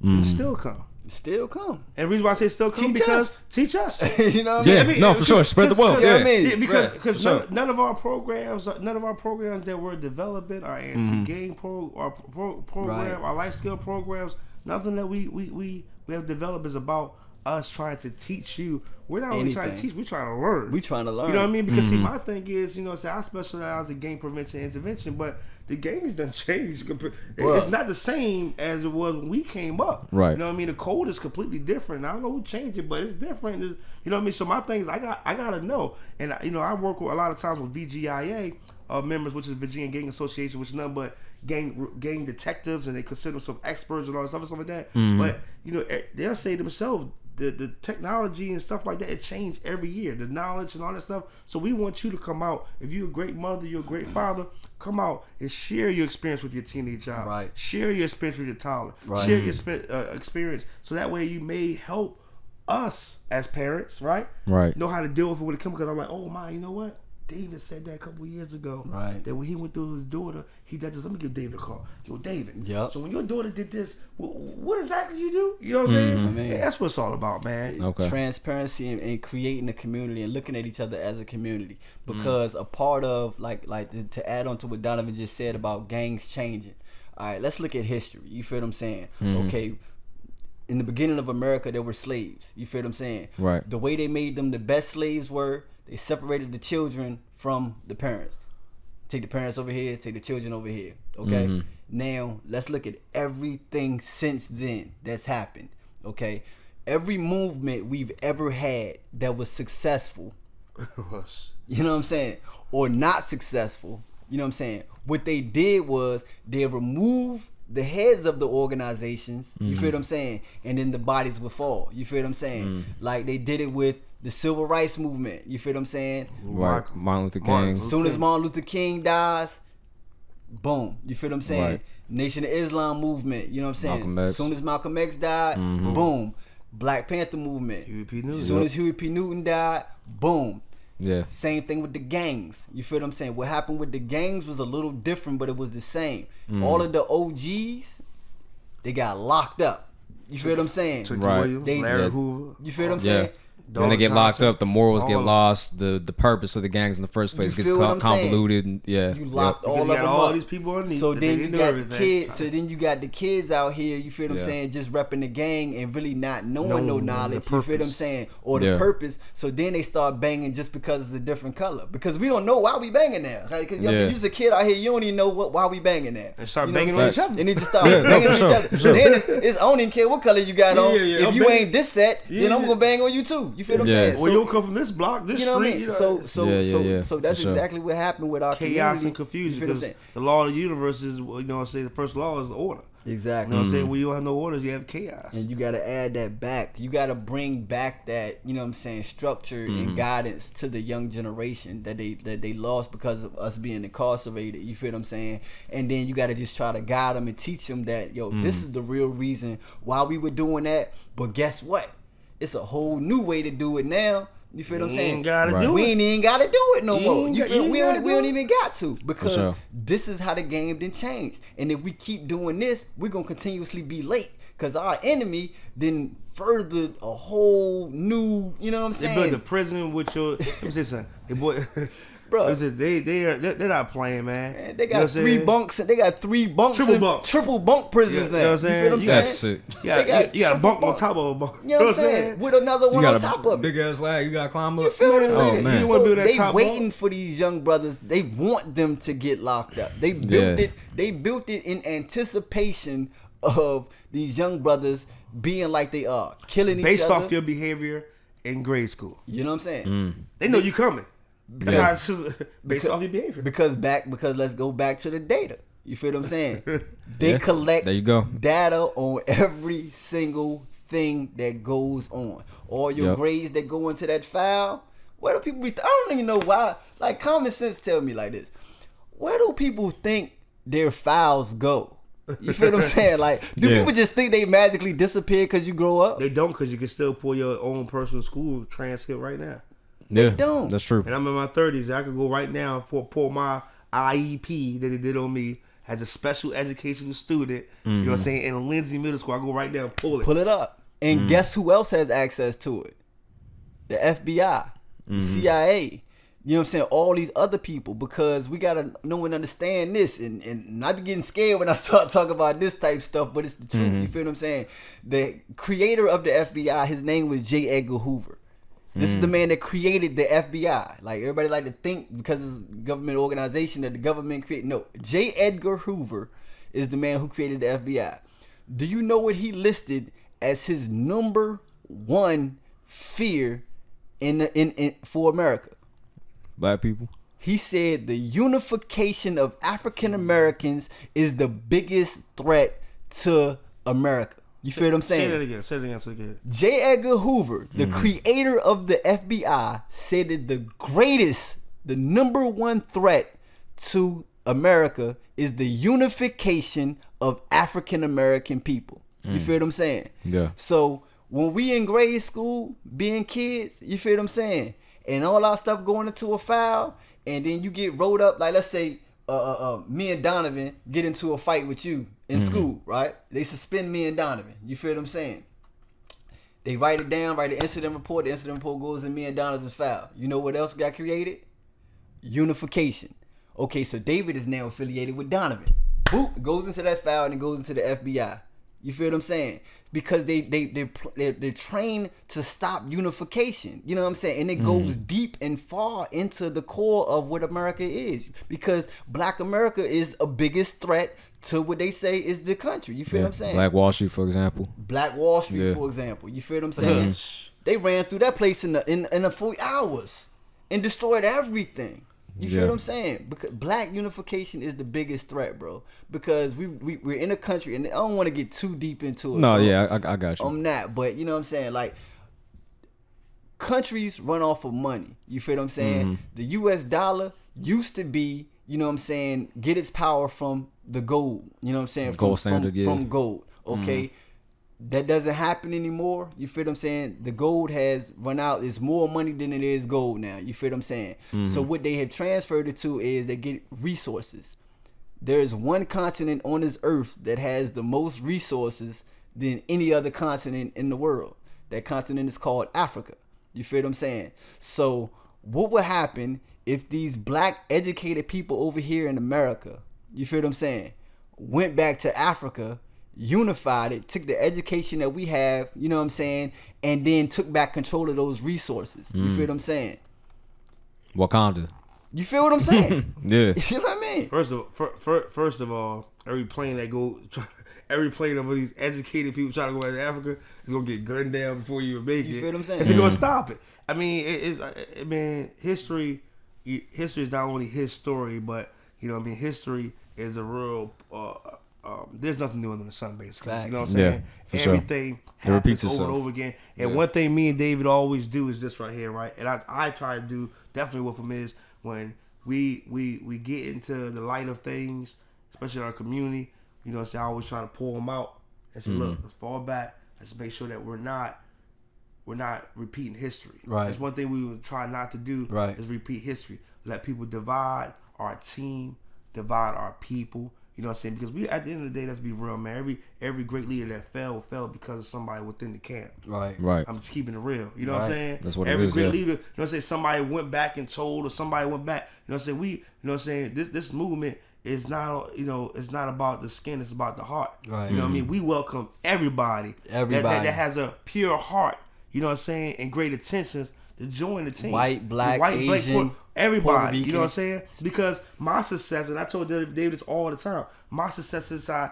Speaker 2: it still come.
Speaker 3: Still come.
Speaker 2: And the reason why I say still come because teach us.
Speaker 3: You know what I mean?
Speaker 1: No, for sure. Spread the wealth.
Speaker 3: Yeah, I mean,
Speaker 2: because none of our programs that we're developing, our anti-gang program, our life skill programs, nothing that we have developed is about us trying to teach you. We're not only trying to teach, we're trying to learn.
Speaker 3: We trying to learn.
Speaker 2: You know what I mean? Because see, my thing is, you know, say I specialize in gang prevention and intervention, but the game has done changed. It's not the same as it was when we came up.
Speaker 1: Right.
Speaker 2: You know what I mean? The code is completely different. I don't know who changed it, but it's different. You know what I mean? So my thing is, I gotta know. And you know, I work with a lot of times with VGIA members, which is Virginia Gang Association, which is nothing but gang detectives, and they consider themselves experts and all that stuff and stuff like that. But you know, they'll say to themselves, the technology and stuff like that, it changed every year. The knowledge and all that stuff. So we want you to come out. If you're a great mother, you're a great father, come out and share your experience with your teenage child.
Speaker 3: Right.
Speaker 2: Share your experience with your toddler.
Speaker 3: Right.
Speaker 2: Share your experience. So that way you may help us as parents, right?
Speaker 1: Right.
Speaker 2: Know how to deal with it when it comes. Because I'm like, oh my, you know what? David said that a couple years ago.
Speaker 3: Right.
Speaker 2: That when he went through his daughter, he did this. Let me give David a call. Yo, David.
Speaker 3: Yep.
Speaker 2: So when your daughter did this, what exactly you do? You know what I'm saying?
Speaker 3: I mean,
Speaker 2: That's what it's all about, man.
Speaker 1: Okay.
Speaker 3: Transparency and creating a community and looking at each other as a community. Because a part of, like to add on to what Donovan just said about gangs changing. All right, let's look at history. You feel what I'm saying? Okay. In the beginning of America, there were slaves. You feel what I'm saying?
Speaker 1: Right.
Speaker 3: The way they made them the best slaves were, they separated the children from the parents. Take the parents over here, take the children over here. Okay? Now, let's look at everything since then that's happened. Okay? Every movement we've ever had that was successful, you know what I'm saying, or not successful, you know what I'm saying, what they did was they removed the heads of the organizations, you feel what I'm saying, and then the bodies would fall. You feel what I'm saying? Like they did it with the civil rights movement. You feel what I'm saying?
Speaker 1: Right. Martin Luther King.
Speaker 3: As soon as Martin Luther King dies, boom. You feel what I'm saying?
Speaker 1: Right.
Speaker 3: Nation of Islam movement. You know what I'm saying?
Speaker 1: Malcolm X.
Speaker 3: As soon as Malcolm X died, boom. Black Panther movement.
Speaker 2: Huey P. Newton.
Speaker 3: As soon as Huey P. Newton died, boom.
Speaker 1: Yeah.
Speaker 3: Same thing with the gangs. You feel what I'm saying? What happened with the gangs was a little different, but it was the same. All of the OGs, they got locked up. You feel what I'm saying?
Speaker 2: Right. Williams, Larry
Speaker 1: yeah.
Speaker 2: Hoover.
Speaker 3: You feel what I'm saying?
Speaker 1: When they get locked up, the morals get lost. The purpose of the gangs in the first place gets convoluted. And,
Speaker 3: you locked all of them
Speaker 2: all
Speaker 3: up.
Speaker 2: These people underneath.
Speaker 3: So then you got
Speaker 2: everything.
Speaker 3: kids. So then you got the kids out here. You feel what I'm saying? Just repping the gang and really not knowing no knowledge. You feel what I'm saying? Or the purpose. So then they start banging just because it's a different color. Because we don't know why we banging now. Right? Cause you're a kid out here. You don't even know why we banging now.
Speaker 2: And start banging on each other.
Speaker 3: And they just start banging on each other. Then it's I don't even care what color you got on. If you ain't this set, then I'm gonna bang on you too. You feel what I'm saying?
Speaker 2: Well, you don't come from this block, this street.
Speaker 3: So that's exactly what happened with our
Speaker 2: chaos and confusion. Because the law of the universe is, the first law is order.
Speaker 3: Exactly.
Speaker 2: You know what I'm saying? When you don't have no orders, you have chaos.
Speaker 3: And you got to add that back. You got to bring back that, structure and guidance to the young generation that they lost because of us being incarcerated. You feel what I'm saying? And then you got to just try to guide them and teach them that, this is the real reason why we were doing that. But guess what? It's a whole new way to do it now. You feel what I'm saying? We ain't even gotta do it no more. You feel? We don't even got to, because this is how the game then changed. And if we keep doing this, we're gonna continuously be late, because our enemy then furthered a whole new. You know what I'm saying?
Speaker 2: They built the prison with your. Listen, hey boy.
Speaker 3: Bro,
Speaker 2: they're not playing, man.
Speaker 3: They got three bunks. They got 3 bunks. Triple bunk prisons now.
Speaker 2: You know what I'm saying?
Speaker 3: You feel what I'm
Speaker 1: That's
Speaker 3: saying?
Speaker 2: Sick. You got a bunk on top of a bunk.
Speaker 3: You know what I'm saying? With another one on top of it.
Speaker 1: Big ass lag. You got to climb up.
Speaker 3: You feel what I'm saying?
Speaker 1: Oh, man.
Speaker 3: So they waiting for these young brothers. They want them to get locked up. They built it. They built it in anticipation of these young brothers being like they are, killing each other.
Speaker 2: Based off your behavior in grade school.
Speaker 3: You know what I'm saying?
Speaker 2: They know you coming. Based off your behavior. Because
Speaker 3: let's go back to the data. You feel what I'm saying? They collect
Speaker 1: there you go.
Speaker 3: data on every single thing that goes on. All your grades that go into that file. Where do people be? I don't even know why. Like, common sense tell me like this. Where do people think their files go? You feel what I'm saying? Like, do people just think they magically disappear because you grow up?
Speaker 2: They don't, because you can still pull your own personal school transcript right now.
Speaker 1: Yeah,
Speaker 3: they don't.
Speaker 1: That's true.
Speaker 2: And I'm in my 30s. I could go right now and pull my IEP that they did on me as a special educational student. You know what I'm saying? In Lindsay Middle School, I go right there and pull it.
Speaker 3: Pull it up. And guess who else has access to it? The FBI, the CIA. You know what I'm saying? All these other people, because we got to know and understand this. And not be getting scared when I start talking about this type of stuff, but it's the truth. You feel what I'm saying? The creator of the FBI, his name was J. Edgar Hoover. This is the man that created the FBI. Like, everybody like to think because it's a government organization that the government created. No, J. Edgar Hoover is the man who created the FBI. Do you know what he listed as his number 1 fear for America?
Speaker 1: Black people.
Speaker 3: He said the unification of African Americans is the biggest threat to America. You feel what I'm saying?
Speaker 2: Say it again.
Speaker 3: J. Edgar Hoover, the creator of the FBI, said that the number 1 threat to America is the unification of African American people. You feel what I'm saying?
Speaker 1: Yeah.
Speaker 3: So when we in grade school, being kids, you feel what I'm saying? And all our stuff going into a file, and then you get rolled up, like, let's say me and Donovan get into a fight with you in school, right? They suspend me and Donovan. You feel what I'm saying? They write it down, write the incident report. The incident report goes in me and Donovan's file. You know what else got created? Unification. Okay, so David is now affiliated with Donovan. Boop, it goes into that file and it goes into the FBI. You feel what I'm saying? Because they're trained to stop unification. You know what I'm saying? And it goes deep and far into the core of what America is. Because Black America is a biggest threat to what they say is the country. You feel what I'm saying?
Speaker 1: Black Wall Street, for example.
Speaker 3: Black Wall Street, for example. You feel what I'm saying? They ran through that place in a 4 hours and destroyed everything. You feel what I'm saying? Because Black unification is the biggest threat, bro. Because we're in a country, and I don't want to get too deep into it.
Speaker 1: No, I got you.
Speaker 3: I'm not, but you know what I'm saying? Like, countries run off of money. You feel what I'm saying? The US dollar used to be, you know what I'm saying, get its power from the gold. You know what I'm saying?
Speaker 1: Gold standard,
Speaker 3: from gold. Okay. That doesn't happen anymore. You feel what I'm saying? The gold has run out. It's more money than it is gold now. You feel what I'm saying? So what they have transferred it to is they get resources. There is one continent on this earth that has the most resources than any other continent in the world. That continent is called Africa. You feel what I'm saying? So what would happen if these black educated people over here in America, you feel what I'm saying, went back to Africa, unified it, took the education that we have, you know what I'm saying, and then took back control of those resources. You feel what I'm saying?
Speaker 1: Wakanda.
Speaker 3: You feel what I'm saying?
Speaker 1: Yeah.
Speaker 3: You know what I mean?
Speaker 2: First of all, every plane of these educated people trying to go back to Africa is gonna get gunned down before you even make it.
Speaker 3: You feel what I'm saying?
Speaker 2: Because they're gonna stop it. I mean, history is not only his story, but you know what I mean, history is a real. There's nothing new under the sun, basically.
Speaker 3: Facts.
Speaker 2: You know what I'm saying?
Speaker 1: Yeah, for
Speaker 2: Everything
Speaker 1: sure.
Speaker 2: happens
Speaker 1: It repeats
Speaker 2: over and
Speaker 1: itself.
Speaker 2: over again. And one thing me and David always do is this right here, right? And I try to do definitely with him is when we get into the light of things, especially in our community. You know what I'm saying? I always try to pull them out and say, look, let's fall back. Let's make sure that we're not repeating history.
Speaker 3: Right.
Speaker 2: That's one thing we would try not to do.
Speaker 3: Right.
Speaker 2: Is repeat history. Let people divide our team, divide our people. You know what I'm saying? Because we, at the end of the day, let's be real, man. Every great leader that fell because of somebody within the camp.
Speaker 3: Right.
Speaker 2: I'm just keeping it real. You know what I'm saying?
Speaker 1: That's what
Speaker 2: every
Speaker 1: it is,
Speaker 2: great
Speaker 1: yeah.
Speaker 2: leader, you know what I'm saying, somebody went back and told, or somebody went back. You know what I'm saying? You know what I'm saying? This movement is not, it's not about the skin, it's about the heart.
Speaker 3: Right.
Speaker 2: You know what I mean? We welcome everybody. That has a pure heart, you know what I'm saying, and great intentions to join the team.
Speaker 3: White, black, Asian,
Speaker 2: everybody.
Speaker 3: Puerto
Speaker 2: You know what I'm saying? Because my success, and I told David this all the time, my success since I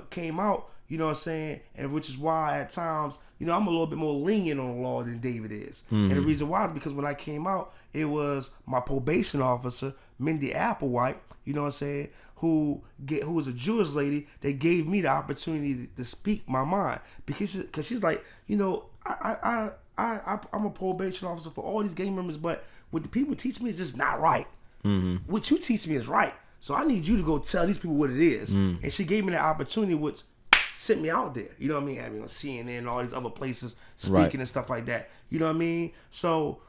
Speaker 2: came out, you know what I'm saying, and which is why at times, you know, I'm a little bit more lenient on the law than David is. And the reason why is because when I came out, it was my probation officer, Mindy Applewhite, you know what I'm saying, who was a Jewish lady that gave me the opportunity to speak my mind. Because she's like, you know, I'm a probation officer for all these gang members, but what the people teach me is just not right. What you teach me is right. So I need you to go tell these people what it is. And she gave me the opportunity, which sent me out there. You know what I mean? I mean, on CNN and all these other places speaking and stuff like that. You know what I mean? So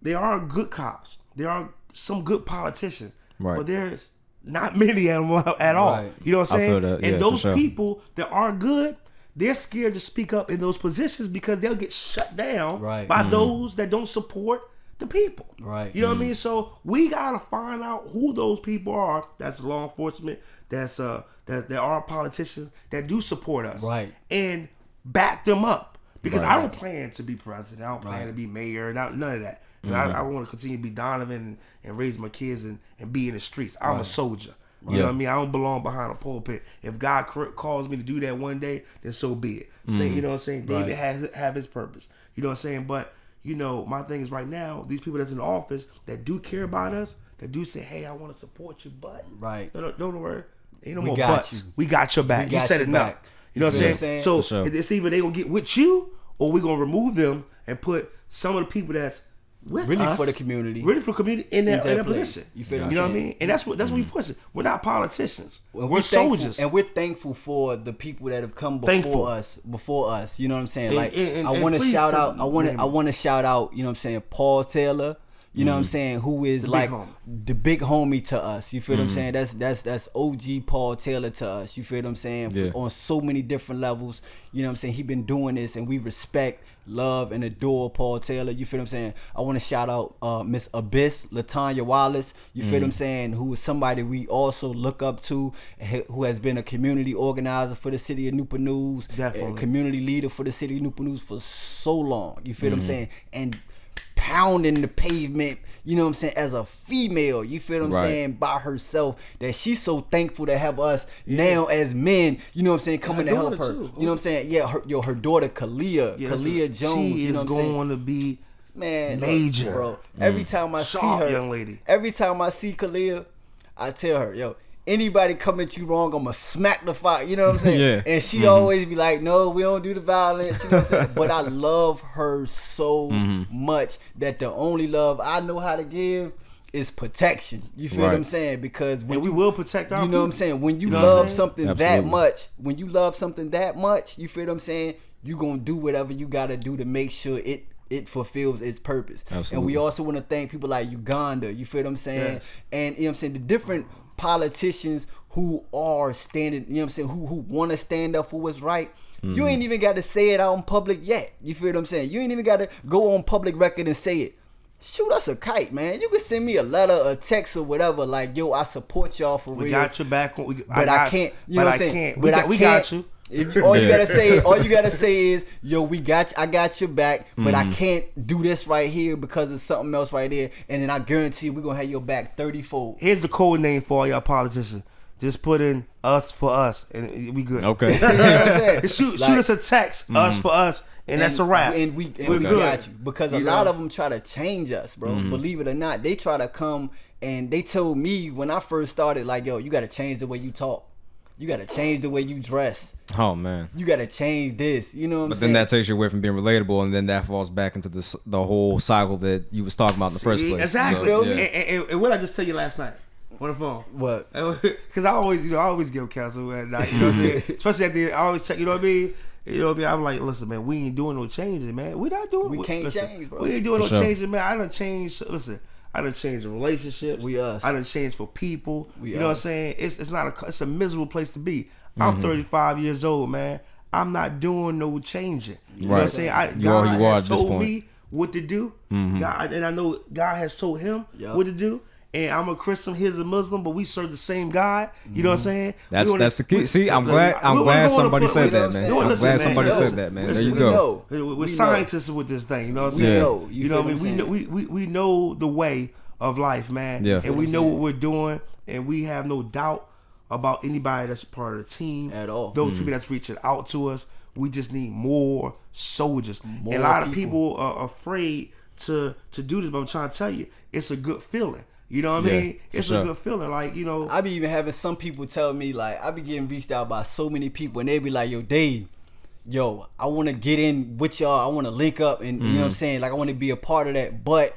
Speaker 2: there are good cops. There are some good politicians.
Speaker 1: Right.
Speaker 2: But there's not many of them at all.
Speaker 3: Right.
Speaker 2: You know what I'm saying?
Speaker 1: I feel that. Yeah,
Speaker 2: and those
Speaker 1: for sure.
Speaker 2: people that are good, they're scared to speak up in those positions because they'll get shut down by those that don't support the people.
Speaker 3: Right.
Speaker 2: You know what I mean? So we gotta find out who those people are. That's law enforcement. That there are politicians that do support us.
Speaker 3: Right.
Speaker 2: And back them up. Because
Speaker 1: Right.
Speaker 2: I don't plan to be president. I don't plan to be mayor. None of that. You know, I want to continue to be Donovan and raise my kids and be in the streets. I'm a soldier. You know what I mean? I don't belong behind a pulpit. If God calls me to do that one day, then so be it. Say, you know what I'm saying? David have his purpose. You know what I'm saying? But, you know, my thing is right now, these people that's in the office that do care about us, that do say, hey, I want to support you, but
Speaker 3: Right.
Speaker 2: Don't worry. Ain't no
Speaker 3: We
Speaker 2: more
Speaker 3: got
Speaker 2: buts.
Speaker 3: you.
Speaker 2: We got your back.
Speaker 3: We
Speaker 2: You
Speaker 3: got
Speaker 2: said
Speaker 3: your
Speaker 2: enough.
Speaker 3: back.
Speaker 2: You know what I'm saying? So
Speaker 1: For sure.
Speaker 2: it's either they gonna get with you or we gonna remove them and put some of the people that's with
Speaker 3: Really
Speaker 2: us,
Speaker 3: for the community.
Speaker 2: really for the community in that
Speaker 3: place.
Speaker 2: position.
Speaker 3: You feel
Speaker 2: You know what I
Speaker 3: saying?
Speaker 2: mean? And that's what we pushing. We're not politicians.
Speaker 3: Well,
Speaker 2: we're
Speaker 3: thankful-
Speaker 2: soldiers.
Speaker 3: and we're thankful for the people that have come
Speaker 2: Thankful.
Speaker 3: before us. You know what I'm saying?
Speaker 2: And-
Speaker 3: Like
Speaker 2: and-
Speaker 3: I
Speaker 2: and
Speaker 3: want to
Speaker 2: please
Speaker 3: shout
Speaker 2: tell
Speaker 3: out.
Speaker 2: me
Speaker 3: I want
Speaker 2: name
Speaker 3: to. I want to shout out. You know what I'm saying? Paul Taylor. You know what I'm saying? Who is
Speaker 2: The big
Speaker 3: like
Speaker 2: homie.
Speaker 3: the big homie to us. You feel what I'm saying? That's OG Paul Taylor to us. You feel what I'm saying?
Speaker 1: Yeah.
Speaker 3: On so many different levels. You know what I'm saying? He been doing this, and we respect, love, and adore Paul Taylor. You feel what I'm saying? I want to shout out Miss Abyss, Latanya Wallace. You feel what I'm saying? Who is somebody we also look up to, who has been a community organizer for the city of Newport News,
Speaker 2: Definitely.
Speaker 3: a community leader for the city of Newport News for so long. You feel what I'm saying? And pounding the pavement, you know what I'm saying, as a female, you feel what I'm
Speaker 1: Right.
Speaker 3: saying, by herself, that she's so thankful to have us now as men, you know what I'm saying, coming to help
Speaker 2: daughter
Speaker 3: her.
Speaker 2: too.
Speaker 3: You know what I'm saying? Yeah, her daughter Kalia,
Speaker 2: Yeah, that's
Speaker 3: Kalia
Speaker 2: what-
Speaker 3: Jones,
Speaker 2: She
Speaker 3: you know
Speaker 2: is
Speaker 3: what I'm saying?
Speaker 2: going to be
Speaker 3: Man,
Speaker 2: major.
Speaker 3: look, bro. Every time I see
Speaker 2: Sharp
Speaker 3: her,
Speaker 2: young lady.
Speaker 3: every time I see Kalia, I tell her, yo, anybody come at you wrong, I'ma smack the fire. You know what I'm saying?
Speaker 1: Yeah.
Speaker 3: And she always be like, no, we don't do the violence. You know what I'm saying? But I love her so much that the only love I know how to give is protection. You feel what I'm saying? Because when
Speaker 2: we will protect our
Speaker 3: you know
Speaker 2: people.
Speaker 3: what I'm saying? When you
Speaker 2: know
Speaker 3: love something that
Speaker 1: Absolutely.
Speaker 3: much, you feel what I'm saying? You gonna do whatever you gotta do to make sure it fulfills its purpose.
Speaker 1: Absolutely.
Speaker 3: And we also want to thank people like Uganda. You feel what I'm saying?
Speaker 2: Yes.
Speaker 3: And you know what I'm saying, the different politicians who are standing, you know what I'm saying, who want to stand up for what's right. You ain't even got to say it out in public yet. You feel what I'm saying? You ain't even got to go on public record and say it. Shoot us a kite, man. You can send me a letter, a text, or whatever. Like, yo, I support y'all for real.
Speaker 2: We got your back.
Speaker 3: I can't. You know what I'm saying?
Speaker 2: We got you.
Speaker 3: If all you gotta say is, yo, I got your back, but I can't do this right here because of something else right there, and then I guarantee we're gonna have your back 30-fold.
Speaker 2: Here's the code name for all y'all politicians. Just put in us for us, and we good.
Speaker 1: Okay.
Speaker 3: You know what I'm saying?
Speaker 2: Shoot us a text, us for us, and that's a wrap.
Speaker 3: And we got you, because a lot of them try to change us, bro. Believe it or not, they try to come and they told me when I first started, like, yo, you got to change the way you talk. You got to change the way you dress.
Speaker 1: Oh man.
Speaker 3: You got to change this. You know what I'm saying?
Speaker 1: But then that takes you away from being relatable, and then that falls back into the whole cycle that you was talking about in the first place.
Speaker 2: Exactly.
Speaker 1: So,
Speaker 3: yeah.
Speaker 2: And what I just tell you last night on the phone.
Speaker 3: What?
Speaker 2: Because I always give counsel at night. You know what I'm saying? Especially at the, I always check. You know what I mean? You know what I mean? I'm like, listen, man, we ain't doing no changes, man. We not doing.
Speaker 3: We can't change, bro.
Speaker 2: We ain't doing
Speaker 1: For
Speaker 2: no
Speaker 1: sure.
Speaker 2: changes, man. I done changed. Listen, I done changed the relationships.
Speaker 3: We us.
Speaker 2: I done changed for people.
Speaker 3: We
Speaker 2: you know what I'm
Speaker 3: us.
Speaker 2: saying? It's a miserable place to be. I'm 35 years old, man. I'm not doing no changing. You know what I'm saying?
Speaker 1: You are
Speaker 2: God
Speaker 1: who you are
Speaker 2: has
Speaker 1: at this
Speaker 2: told
Speaker 1: point.
Speaker 2: me what to do. God, and I know God has told him
Speaker 3: Yup.
Speaker 2: what to do. And I'm a Christian, he's a Muslim, but we serve the same God. You know what I'm saying?
Speaker 1: That's the key. See, I'm glad somebody said that, man. I'm glad somebody said that, man. There you go.
Speaker 2: We're scientists with this thing. You know what I'm
Speaker 3: We
Speaker 2: saying?
Speaker 3: know.
Speaker 2: You know what I mean?
Speaker 3: feel
Speaker 2: We know the way of life, man.
Speaker 1: Yeah.
Speaker 2: And we know what we're doing, and we have no doubt about anybody that's part of the team
Speaker 3: At all.
Speaker 2: Those people that's reaching out to us. We just need more soldiers.
Speaker 3: More
Speaker 2: and a lot of
Speaker 3: people.
Speaker 2: people are afraid to do this, but I'm trying to tell you, it's a good feeling. You know what I
Speaker 1: Yeah,
Speaker 2: mean?
Speaker 1: for
Speaker 2: It's
Speaker 1: sure.
Speaker 2: a good feeling. Like, you know,
Speaker 3: I be even having some people tell me, like, I be getting reached out by so many people, and they be like, yo, Dave, yo, I want to get in with y'all. I want to link up, and you know what I'm saying? Like, I want to be a part of that, but,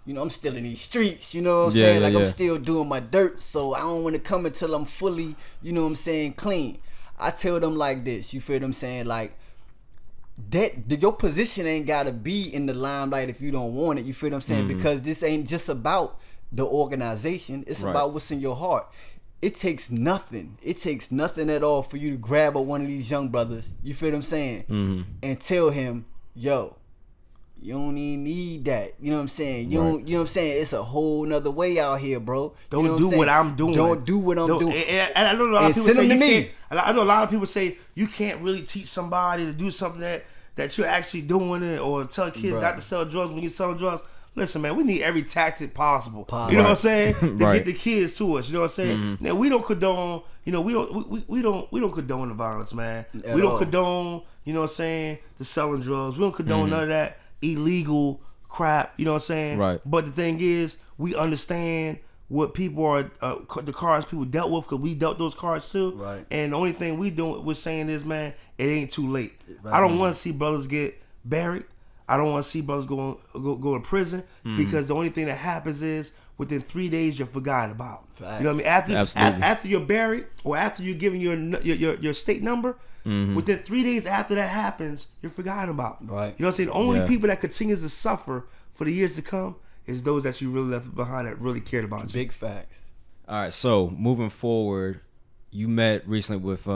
Speaker 3: you know, I'm still in these streets, you know what I'm
Speaker 1: Yeah,
Speaker 3: saying?
Speaker 1: yeah,
Speaker 3: Like,
Speaker 1: yeah.
Speaker 3: I'm still doing my dirt, so I don't want to come until I'm fully, you know what I'm saying, clean. I tell them like this, you feel what I'm saying? Like, your position ain't gotta be in the limelight if you don't want it. You feel what I'm saying? Because this ain't just about the organization. It's
Speaker 1: Right.
Speaker 3: about what's in your heart. It takes nothing. It takes nothing at all for you to grab one of these young brothers. You feel what I'm saying? And tell him, yo, you don't even need that. You know what I'm saying? You don't. You know what I'm saying? It's a whole nother way out here, bro.
Speaker 2: don't
Speaker 3: you know
Speaker 2: do
Speaker 3: saying?
Speaker 2: what I'm doing.
Speaker 3: Don't do what I'm doing.
Speaker 2: And I know a lot of
Speaker 3: And
Speaker 2: people
Speaker 3: send
Speaker 2: say
Speaker 3: them
Speaker 2: you
Speaker 3: to me.
Speaker 2: can't. I know a lot of people say you can't really teach somebody to do something that you're actually doing it, or tell kids
Speaker 3: Bruh.
Speaker 2: not to sell drugs when you're selling drugs. Listen, man, we need every tactic possible.
Speaker 3: Possible.
Speaker 2: You know what I'm saying? To
Speaker 1: Right.
Speaker 2: get the kids to us. You know what I'm saying? Now we don't condone. You know, we don't condone the violence, man.
Speaker 3: At
Speaker 2: We don't
Speaker 3: all.
Speaker 2: condone. You know what I'm saying? The selling drugs. We don't condone none of that illegal crap. You know what I'm saying?
Speaker 1: Right.
Speaker 2: But the thing is, we understand what people are, the cards people dealt with, because we dealt those cards too.
Speaker 3: Right.
Speaker 2: And the only thing we're saying is, man, it ain't too late. I don't want to see brothers get buried. I don't want to see brothers go to prison, because the only thing that happens is within 3 days you're forgotten about.
Speaker 3: Facts.
Speaker 2: You know what I mean?
Speaker 1: Absolutely.
Speaker 2: After you're buried, or after you're given your state number, within 3 days after that happens, you're forgotten about.
Speaker 3: Right.
Speaker 2: You know what I'm saying? The only
Speaker 1: Yeah.
Speaker 2: people that continues to suffer for the years to come is those that you really left behind that really cared about you.
Speaker 3: Big facts.
Speaker 1: All right, so moving forward, you met recently with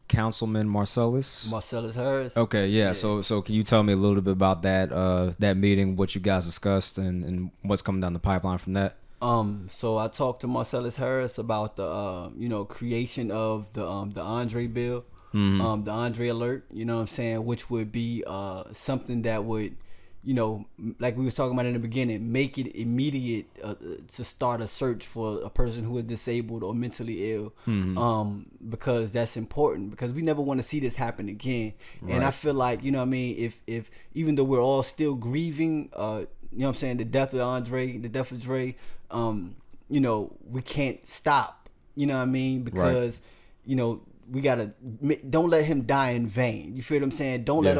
Speaker 1: Councilman Marcellus.
Speaker 3: Marcellus Harris.
Speaker 1: Okay, yeah. So can you tell me a little bit about that meeting, what you guys discussed, and what's coming down the pipeline from that?
Speaker 3: So I talked to Marcellus Harris about the creation of the Andre bill, the Andre alert, you know what I'm saying, which would be something that would, you know, like we was talking about in the beginning, make it immediate to start a search for a person who is disabled or mentally ill, because that's important, because we never want to see this happen again. And I feel like, you know what I mean, if even though we're all still grieving, you know what I'm saying, the death of Andre, the death of Dre, you know, we can't stop, you know what I mean, because, you know, we gotta don't let him die in vain. You feel what I'm saying? Don't let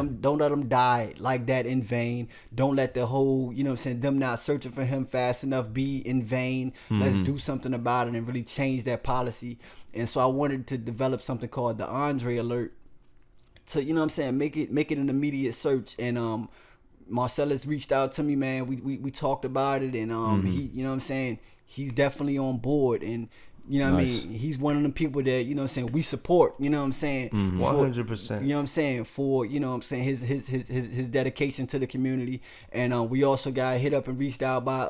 Speaker 3: him die like that in vain. Don't let the whole, you know what I'm saying, them not searching for him fast enough be in vain. Let's do something about it and really change that policy. And so I wanted to develop something called the Andre Alert to, you know what I'm saying, make it an immediate search. And Marcellus reached out to me, man. We talked about it, and he, you know what I'm saying, he's definitely on board. And you know what I mean? He's one of the people that, you know what I'm saying, we support, you know what I'm saying?
Speaker 2: 100%.
Speaker 3: You know what I'm saying? For, you know what I'm saying, his dedication to the community. And we also got hit up and reached out by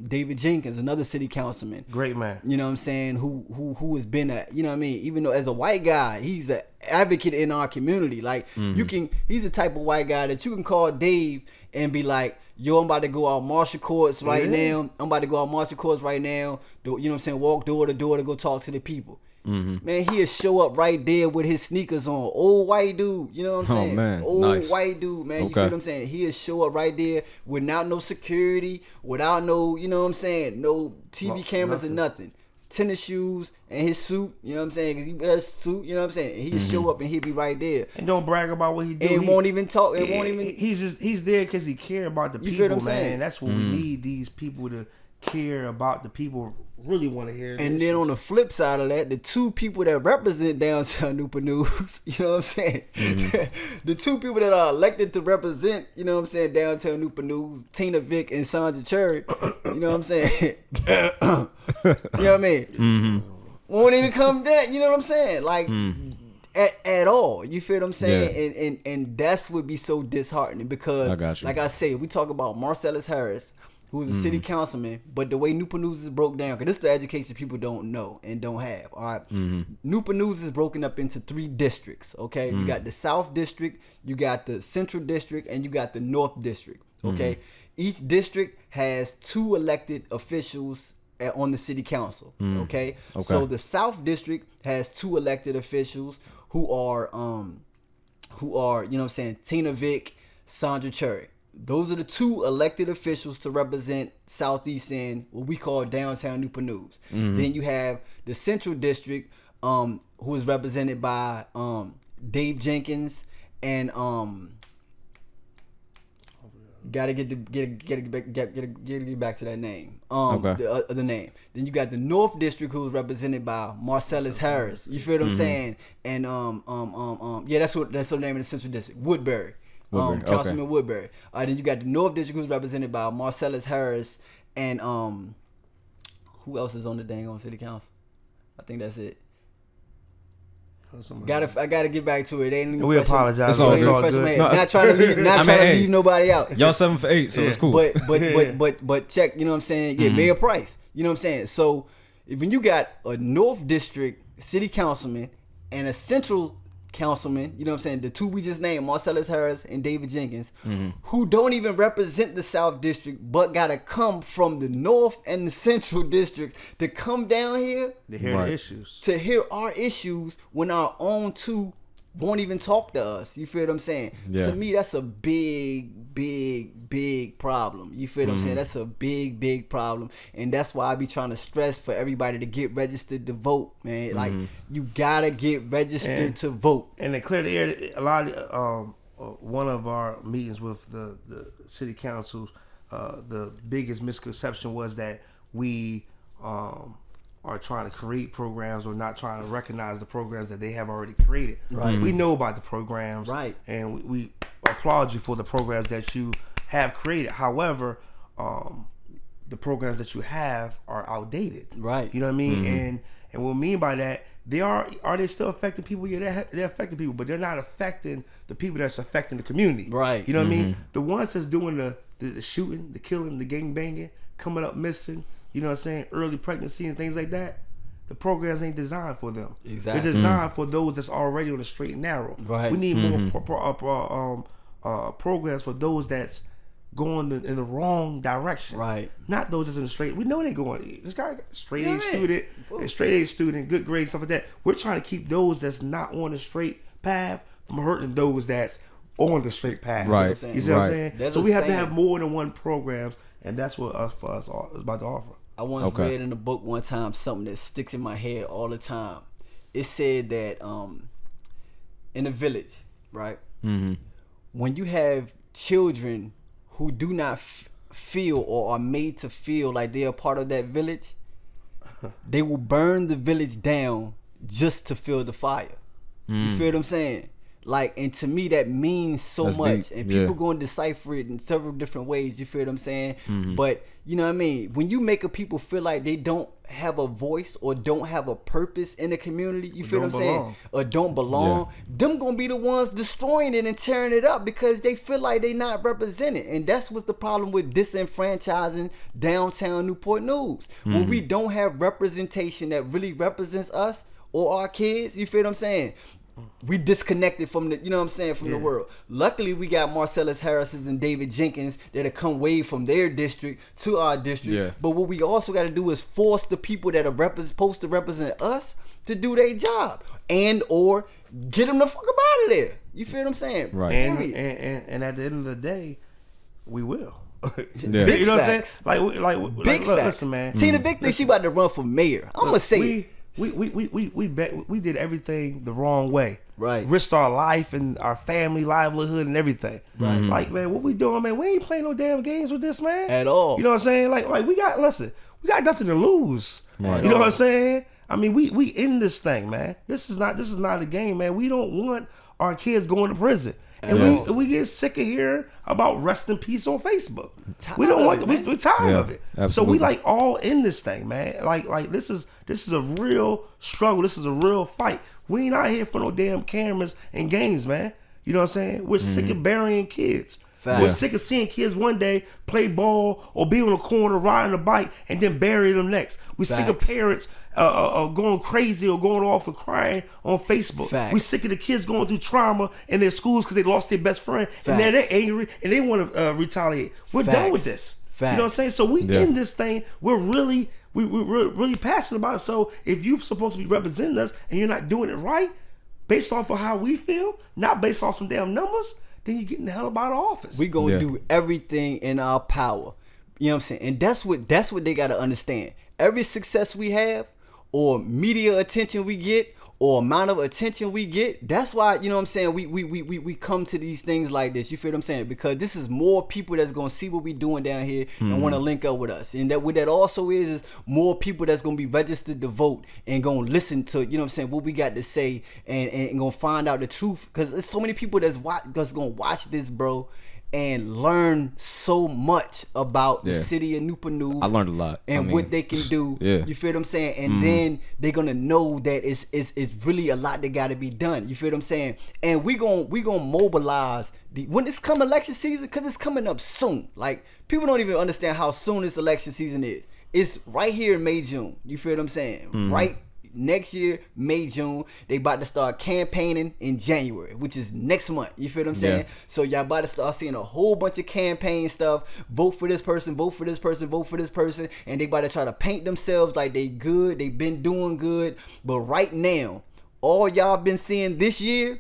Speaker 3: David Jenkins, another city councilman.
Speaker 2: Great man.
Speaker 3: You know what I'm saying? Who has been a, you know what I mean, even though as a white guy, he's an advocate in our community. Like he's the type of white guy that you can call Dave and be like, yo, I'm about to go out Marshall Courts right now. You know what I'm saying? Walk door to door to go talk to the people. Man, he'll show up right there with his sneakers on. Old white dude, you know what I'm saying?
Speaker 1: Man.
Speaker 3: Old white dude, man. You feel what I'm saying? He'll show up right there without no security, without no, you know what I'm saying, no TV cameras or nothing. Tennis shoes and his suit, you know what I'm saying? Cause he wears a suit, you know what I'm saying? And he'll show up and he'll be right there.
Speaker 2: And don't brag about what he do.
Speaker 3: And won't even talk. And won't even.
Speaker 2: He's there because he care about the people, man. Saying? That's what we need. These people to care about the people. Really want to hear.
Speaker 3: And then on the flip side of that, the two people that represent downtown Newport News, you know what I'm saying? The two people that are elected to represent, you know what I'm saying, downtown Newport News, Tina Vick and Sandra Cherry, you know what I'm saying? You know what I mean? Won't even come that, you know what I'm saying? Like at all. You feel what I'm saying? Yeah. And that's what be so disheartening because like I say, we talk about Marcellus Harris, who's a city councilman, but the way Newport News is broke down, because this is the education people don't know and don't have, all right? Newport News is broken up into 3 districts, okay? You got the South District, you got the Central District, and you got the North District, okay? Each district has 2 elected officials on the city council, okay? So the South District has 2 elected officials who are, you know what I'm saying, Tina Vick, Sandra Cherry. Those are the 2 elected officials to represent Southeast End, what we call downtown Newport News. Then you have the Central District, who is represented by Dave Jenkins and gotta get back to that name. The name. Then you got the North District, who's represented by Marcellus Harris. You feel what I'm saying? And yeah, that's the name of the Central District, Woodbury. Councilman Woodbury. Then you got the North District, who's represented by Marcellus Harris and who else is on the dang on city council? I think that's it. I gotta get back to it.
Speaker 2: We apologize.
Speaker 1: It's all good.
Speaker 3: Not trying to leave nobody out.
Speaker 1: Y'all 7 for 8, so it's cool.
Speaker 3: But check. You know what I'm saying? Yeah, Mayor Price. You know what I'm saying? So when you got a North District city councilman and a Central councilman, you know what I'm saying, the 2 we just named, Marcellus Harris and David Jenkins, who don't even represent the South District, but gotta come from the North and the Central District to come down here
Speaker 2: to hear the issues,
Speaker 3: to hear our issues when our own 2 won't even talk to us. You feel what I'm saying? To me, that's a big problem. You feel what I'm saying? That's a big problem. And that's why I be trying to stress for everybody to get registered to vote, man. Like, you gotta get registered to vote.
Speaker 2: And to clear the air, a lot of one of our meetings with the city councils, the biggest misconception was that we are trying to create programs or not trying to recognize the programs that they have already created. Right. We know about the programs. Right. And we applaud you for the programs that you have created. However, the programs that you have are outdated. Right. You know what I mean? And what we mean by that, are they still affecting people? Yeah, they're affecting people, but they're not affecting the people that's affecting the community. Right. You know what I mean? The ones that's doing the shooting, the killing, the gang banging, coming up missing, you know what I'm saying, early pregnancy and things like that, the programs ain't designed for them. Exactly. They're designed for those that's already on the straight and narrow. Right. We need more programs for those that's going in the wrong direction. Right. Not those that's in the straight. We know they're going. This guy, straight A student, good grades, stuff like that. We're trying to keep those that's not on the straight path from hurting those that's on the straight path. Right. You see what I'm saying? That's so we have to have more than one programs, and that's what us is about to offer.
Speaker 3: I once read in a book one time something that sticks in my head all the time. it said that in a village, right?
Speaker 1: Mm-hmm.
Speaker 3: When you have children who do not feel or are made to feel like they are part of that village, they will burn the village down just to feel the fire. You feel what I'm saying? Like, and to me that means so
Speaker 1: That's
Speaker 3: much,
Speaker 1: deep.
Speaker 3: and people
Speaker 1: Yeah.
Speaker 3: going to decipher it in several different ways. You feel what I'm saying?
Speaker 1: Mm-hmm.
Speaker 3: But you know what I mean, when you make a people feel like they don't have a voice or don't have a purpose in the community, you feel what I'm saying, or don't belong, them gonna be the ones destroying it and tearing it up because they feel like they not represented. And that's what's the problem with disenfranchising downtown Newport News. When we don't have representation that really represents us or our kids, you feel what I'm saying, we disconnected from the, you know what I'm saying, from the world. Luckily, we got Marcellus Harris's and David Jenkins that have come way from their district to our district.
Speaker 1: Yeah.
Speaker 3: But what we also got to do is force the people that are supposed to represent us to do their job, and or get them the fuck up out of there. You feel what I'm saying?
Speaker 1: Right.
Speaker 2: And at the end of the day, we will.
Speaker 1: Yeah.
Speaker 2: You know what I'm saying?
Speaker 3: Facts.
Speaker 2: Like
Speaker 3: Big
Speaker 2: look,
Speaker 3: facts.
Speaker 2: listen, man.
Speaker 3: Tina Vick thinks she about to run for mayor. I'm gonna say it.
Speaker 2: We did everything the wrong way.
Speaker 3: Right.
Speaker 2: Risked our life and our family livelihood and everything.
Speaker 3: Right.
Speaker 2: Like, man, what we doing, man? We ain't playing no damn games with this, man.
Speaker 3: At all.
Speaker 2: You know what I'm saying? Like we got nothing to lose.
Speaker 1: Right.
Speaker 2: You know what I'm saying? I mean, we in this thing, man. This is not a game, man. We don't want our kids going to prison. And we get sick of hearing about rest in peace on Facebook. We don't want we're tired of it.
Speaker 1: Absolutely.
Speaker 2: So we like all in this thing, man. Like this is a real struggle. This is a real fight. We ain't out here for no damn cameras and games, man. You know what I'm saying? We're sick of burying kids.
Speaker 3: Facts.
Speaker 2: We're sick of seeing kids one day play ball or be on the corner riding a bike and then bury them next. We're sick of
Speaker 3: Facts.
Speaker 2: parents going crazy or going off and crying on Facebook.
Speaker 3: Facts.
Speaker 2: We're sick of the kids going through trauma in their schools because they lost their best friend. And now they're angry and they want to retaliate. We're done with this.
Speaker 3: Facts.
Speaker 2: You know what I'm saying? So we in this thing. We're really passionate about it. So if you're supposed to be representing us and you're not doing it right, based off of how we feel, not based off some damn numbers, then you're getting the hell up out of office.
Speaker 3: We gonna do everything in our power. You know what I'm saying? And that's what they gotta understand. Every success we have, or media attention we get, or amount of attention we get, that's why, you know what I'm saying, we come to these things like this. You feel what I'm saying? Because this is more people that's gonna see what we doing down here and want to link up with us. And that what that also is more people that's gonna be registered to vote and gonna listen to, you know what I'm saying, what we got to say and gonna find out the truth. Because there's so many people that's gonna watch this, bro, and learn so much about the city of Newport News.
Speaker 1: I learned a lot.
Speaker 3: And what they can do.
Speaker 1: Yeah.
Speaker 3: You feel what I'm saying? And then they're gonna know that it's really a lot that gotta be done. You feel what I'm saying? And we gonna mobilize when it's come election season, because it's coming up soon. Like, people don't even understand how soon this election season is. It's right here in May, June. You feel what I'm saying? Right next year, May, June, they about to start campaigning in January, which is next month. You feel what I'm saying? So y'all about to start seeing a whole bunch of campaign stuff. Vote for this person, vote for this person, vote for this person. And they about to try to paint themselves like they good, they been doing good. But right now, all y'all been seeing this year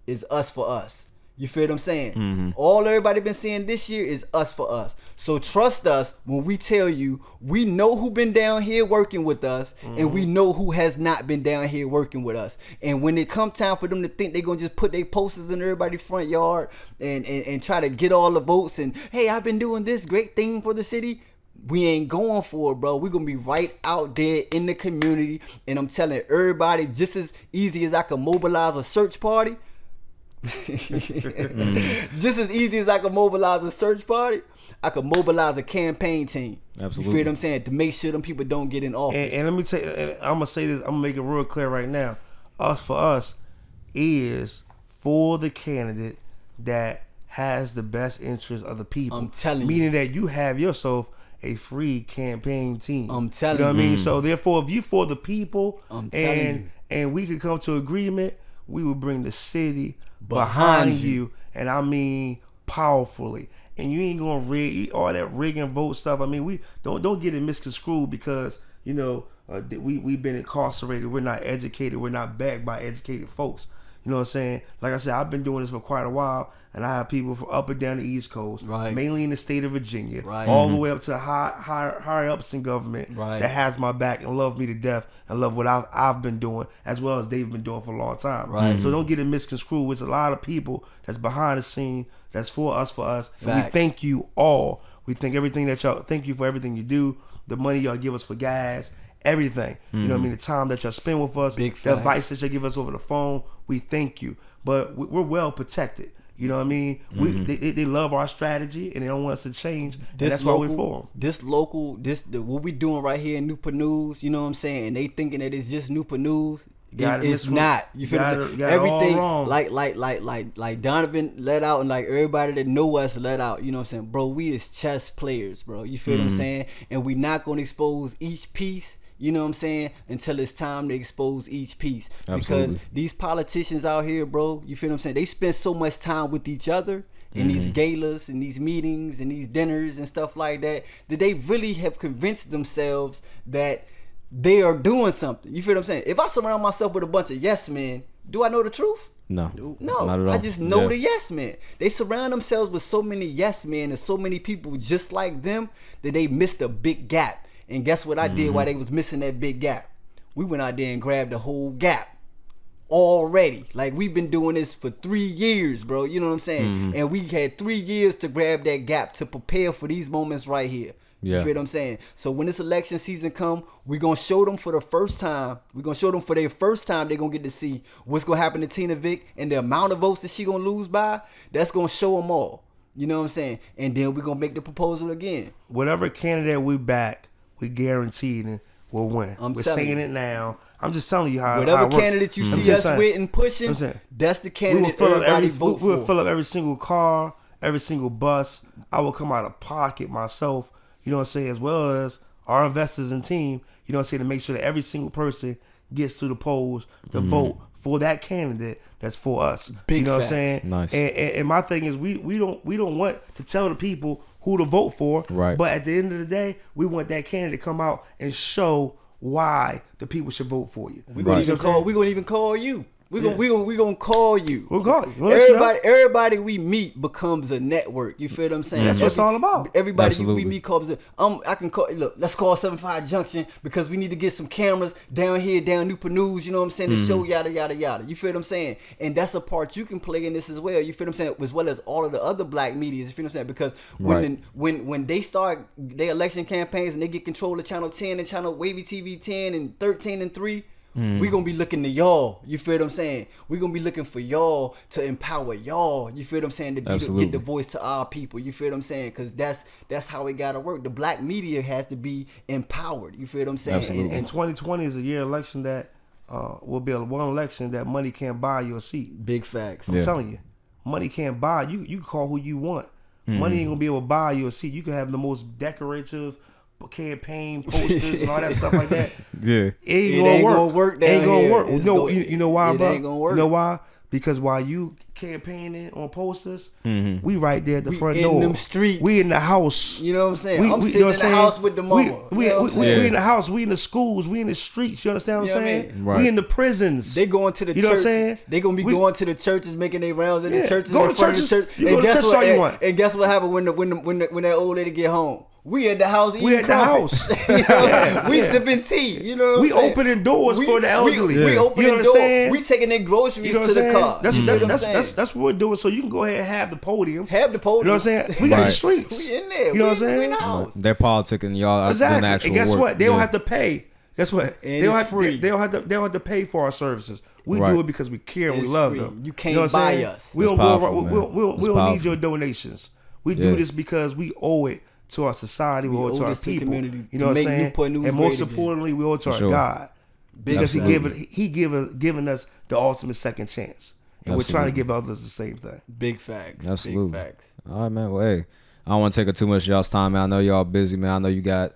Speaker 3: is us for us. You feel what I'm saying? All everybody been seeing this year is us for us. So trust us when we tell you we know who been down here working with us, and we know who has not been down here working with us. And when it come time for them to think they're gonna just put their posters in everybody's front yard and try to get all the votes and, hey, I've been doing this great thing for the city, we ain't going for it, bro. We're gonna be right out there in the community. And I'm telling everybody, just as easy as I can mobilize a search party, just as easy as I can mobilize a search party, I can mobilize a campaign team.
Speaker 1: Absolutely.
Speaker 3: You feel what I'm saying? To make sure them people don't get in office.
Speaker 2: And let me tell you, I'm gonna say this. I'm gonna make it real clear right now. Us for us is for the candidate that has the best interest of the people.
Speaker 3: I'm telling you.
Speaker 2: Meaning that you have yourself a free campaign team.
Speaker 3: I'm telling
Speaker 2: you. Know what I
Speaker 3: you.
Speaker 2: mean? So therefore, if you for the people,
Speaker 3: I'm telling you.
Speaker 2: and we could come to agreement, we will bring the city behind you, and I mean powerfully. And you ain't gonna rig all that rigging vote stuff. I mean, we don't get it misconstrued because we've been incarcerated. We're not educated. We're not backed by educated folks. You know what I'm saying? Like I said, I've been doing this for quite a while, and I have people from up and down the East Coast, mainly in the state of Virginia, all the way up to higher ups in government that has my back and love me to death and love what I've been doing as well as they've been doing for a long time. So don't get it misconstrued. It's a lot of people that's behind the scene that's for us. And we thank you all. We thank everything that y'all. Thank you for everything you do. The money y'all give us for gas. Everything, you know what I mean? The time that y'all spend with us, the advice that y'all give us over the phone, we thank you. But we're well protected. You know what I mean? They love our strategy and they don't want us to change. And that's why we're for them.
Speaker 3: What we doing right here in Newport News, you know what I'm saying? And they thinking that it's just Newport News. It's not. You feel me? Everything like Donovan let out and like everybody that know us let out. You know what I'm saying? Bro, we is chess players, bro. You feel what I'm saying? And we not gonna expose each piece. You know what I'm saying? Until it's time to expose each piece. Because these politicians out here, bro, you feel what I'm saying? They spend so much time with each other in these galas and these meetings and these dinners and stuff like that they really have convinced themselves that they are doing something. You feel what I'm saying? If I surround myself with a bunch of yes men, do I know the truth?
Speaker 1: No,
Speaker 3: not at all. I just know the yes men. They surround themselves with so many yes men and so many people just like them that they missed a big gap. And guess what I did while they was missing that big gap? We went out there and grabbed the whole gap already. Like, we've been doing this for 3 years, bro. You know what I'm saying? And we had 3 years to grab that gap to prepare for these moments right here. You feel what I'm saying? So when this election season come, we're going to show them for the first time. We're going to show them for their first time they're going to get to see what's going to happen to Tina Vick and the amount of votes that she going to lose by. That's going to show them all. You know what I'm saying? And then we're going to make the proposal again.
Speaker 2: Whatever candidate we back, we guaranteed and we'll win. We're saying it now. I'm just telling you how
Speaker 3: whatever
Speaker 2: how it works.
Speaker 3: candidate you see us with and pushing, that's the candidate everybody vote for.
Speaker 2: We will fill up every single car, every single bus. I will come out of pocket myself, you know what I'm saying, as well as our investors and team, you know what I'm saying, to make sure that every single person gets to the polls to vote for that candidate that's for us.
Speaker 3: Big
Speaker 2: you know
Speaker 3: facts.
Speaker 2: What I'm saying?
Speaker 1: Nice.
Speaker 2: And my thing is we don't want to tell the people who to vote for.
Speaker 1: Right.
Speaker 2: But at the end of the day, we want that candidate to come out and show why the people should vote for you.
Speaker 3: We're gonna even call you. We're gonna call you.
Speaker 2: We'll call you.
Speaker 3: Everybody we meet becomes a network. You feel what I'm saying?
Speaker 2: That's what it's all about.
Speaker 3: Everybody we meet calls it. I can call. Look, let's call 75Junction because we need to get some cameras down here, down Newport News. You know what I'm saying? To show yada yada yada. You feel what I'm saying? And that's a part you can play in this as well. You feel what I'm saying? As well as all of the other black medias. You feel what I'm saying? Because when they start their election campaigns and they get control of Channel 10 and Channel Wavy TV 10 and 13 and 3. We gonna be looking to y'all. You feel what I'm saying? We gonna be looking for y'all to empower y'all. You feel what I'm saying? To get the voice to our people. You feel what I'm saying? Because that's how it gotta work. The black media has to be empowered. You feel what I'm saying?
Speaker 2: Absolutely. And 2020 is a year election that will be one election that money can't buy you a seat.
Speaker 3: Big facts.
Speaker 2: I'm telling you, money can't buy you. You can call who you want. Money ain't gonna be able to buy you a seat. You can have the most decorative campaign posters and all that stuff like that.
Speaker 1: Yeah,
Speaker 2: it ain't gonna work. Ain't gonna work. You know why, bro?
Speaker 3: Ain't gonna work.
Speaker 2: You know why? Because while you campaigning on posters, we right there at the front door.
Speaker 3: In them streets.
Speaker 2: We in the house.
Speaker 3: You know what I'm saying? I'm sitting in the house with the mama.
Speaker 2: We in the house. We in the schools. We in the streets. You understand what I'm saying?
Speaker 3: I mean?
Speaker 2: Right. We in the prisons.
Speaker 3: They going to the churches.
Speaker 2: You know what I'm saying?
Speaker 3: They gonna be going to the churches, making their rounds in the churches.
Speaker 2: Go to churches. You go to church all you want.
Speaker 3: And guess what happened when that old lady get home? We at the house eating
Speaker 2: We at the house.
Speaker 3: You know we sipping tea. You know what
Speaker 2: we opening doors for the elderly.
Speaker 3: We opening doors. We taking their groceries to the car.
Speaker 2: That's what we're doing. So you can go ahead and have the podium.
Speaker 3: Have the podium.
Speaker 2: You know what I'm saying? We got the streets.
Speaker 3: We in there.
Speaker 2: You know what I'm saying?
Speaker 3: We in the house.
Speaker 1: They're politicking, y'all.
Speaker 2: Exactly.
Speaker 1: Actual
Speaker 2: And guess
Speaker 1: work.
Speaker 2: what? They don't have to pay. Guess what?
Speaker 3: They don't
Speaker 2: have to pay for our services. We do it because we care and we love them.
Speaker 3: You can't buy us.
Speaker 2: We don't need your donations. We do this because we owe it to our society, we owe it to our people. You know what I'm saying? And most importantly, we owe it to our God. Because he given us the ultimate second chance. And we're trying to give others the same thing.
Speaker 3: Big facts.
Speaker 1: Absolutely.
Speaker 3: Big facts.
Speaker 1: All right, man. Well, hey, I don't want to take up too much of y'all's time, man. I know y'all busy, man. I know you got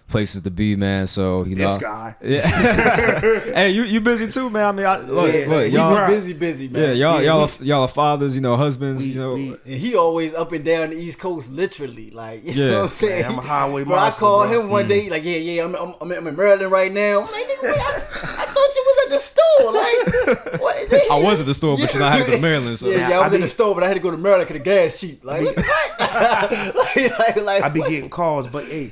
Speaker 1: places to be, man. So
Speaker 2: this guy.
Speaker 1: Yeah. Hey, you busy too, man. I mean, look, y'all
Speaker 3: busy, man.
Speaker 1: Yeah, y'all are fathers, you know, husbands,
Speaker 3: and he always up and down the East Coast, literally, like you know what I'm saying.
Speaker 2: Man, I'm a highway
Speaker 3: monster. I called him one day, like, I'm in Maryland right now. I'm like, nigga, I thought you was at the store, like. What is it?
Speaker 1: I was at the store, but I had to go to Maryland. So.
Speaker 3: Yeah, I was in the store, but I had to go to Maryland because the gas cheap. Like, like,
Speaker 2: I be getting calls, but hey,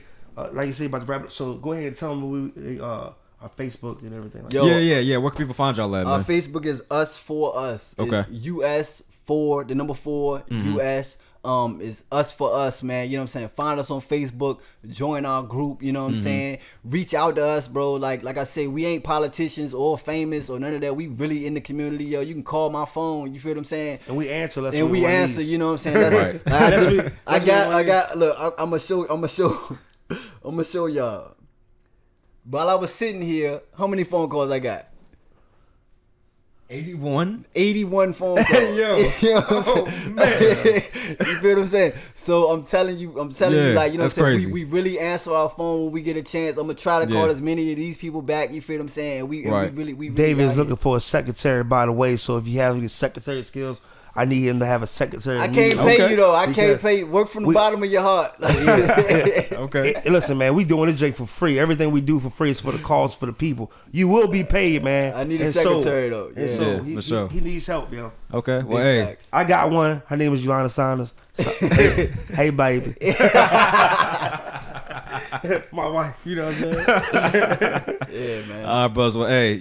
Speaker 2: like you say about the rabbit. So go ahead and tell them our Facebook and everything. Like
Speaker 1: Yeah. Where can people find y'all at, man?
Speaker 3: Our Facebook is US4US.
Speaker 1: Okay.
Speaker 3: It's US4, the number 4, US. Is us for us, man. You know what I'm saying? Find us on Facebook, join our group, you know what I'm saying? Reach out to us, bro. Like I say, we ain't politicians or famous or none of that. We really in the community, yo. You can call my phone, you feel what I'm saying?
Speaker 2: And we answer. That's
Speaker 3: and
Speaker 2: what
Speaker 3: we answer, you know what I'm saying? That's,
Speaker 1: Right.
Speaker 3: I got look, I'm gonna show y'all. While I was sitting here, how many phone calls I got?
Speaker 1: 81
Speaker 3: phone calls.
Speaker 1: Yo.
Speaker 3: You know what I'm saying?
Speaker 1: Man.
Speaker 3: You feel what I'm saying? So I'm telling you, like, you know what I'm saying?
Speaker 1: crazy.
Speaker 3: We really answer our phone when we get a chance. I'm gonna try to call as many of these people back. You feel what I'm saying? And we really
Speaker 2: David is
Speaker 3: out
Speaker 2: looking
Speaker 3: here.
Speaker 2: for a secretary, by the way. So if you have any secretary skills, I need him to have a secretary.
Speaker 3: I can't pay you though. I can't pay. Work from the bottom of your heart.
Speaker 1: Okay.
Speaker 2: Listen, man, we doing this Jake for free. Everything we do for free is for the cause for the people. You will be paid, man.
Speaker 3: I need a secretary though.
Speaker 2: And so he needs help, yo.
Speaker 1: Okay. Well, hey.
Speaker 3: Facts.
Speaker 2: I got one. Her name is Yolanda Saunders. So, hey, baby. My wife, you know what I'm saying?
Speaker 3: Yeah, man.
Speaker 1: All right, bros. Well, hey,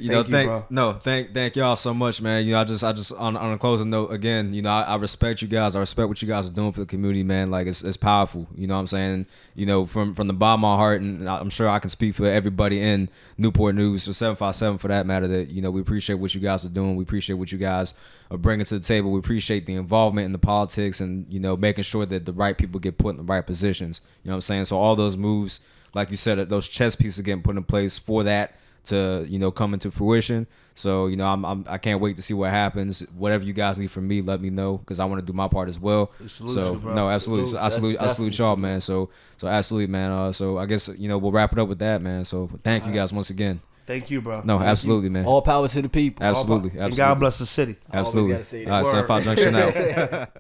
Speaker 1: thank y'all so much, man. You know, I just on a closing note again. You know, I respect you guys. I respect what you guys are doing for the community, man. Like it's powerful. You know what I'm saying? You know, from the bottom of my heart, and I'm sure I can speak for everybody in Newport News, or 757 for that matter. That, you know, we appreciate what you guys are doing. We appreciate what you guys are bringing to the table. We appreciate the involvement in the politics, and, you know, making sure that the right people get put in the right positions. You know what I'm saying? So all those moves, like you said, those chess pieces getting put in place for that to, you know, come into fruition. So, you know, I can't wait to see what happens. Whatever you guys need from me, let me know, because I want to do my part as well. So, no, absolutely. So I salute y'all, man. So absolutely, man. So I guess, you know, we'll wrap it up with that, man. So thank you guys once again.
Speaker 2: Thank you, bro.
Speaker 1: No, absolutely, man.
Speaker 3: All power to the people.
Speaker 1: Absolutely.
Speaker 2: And God bless the city.
Speaker 1: Absolutely. All right, 75 Junction out.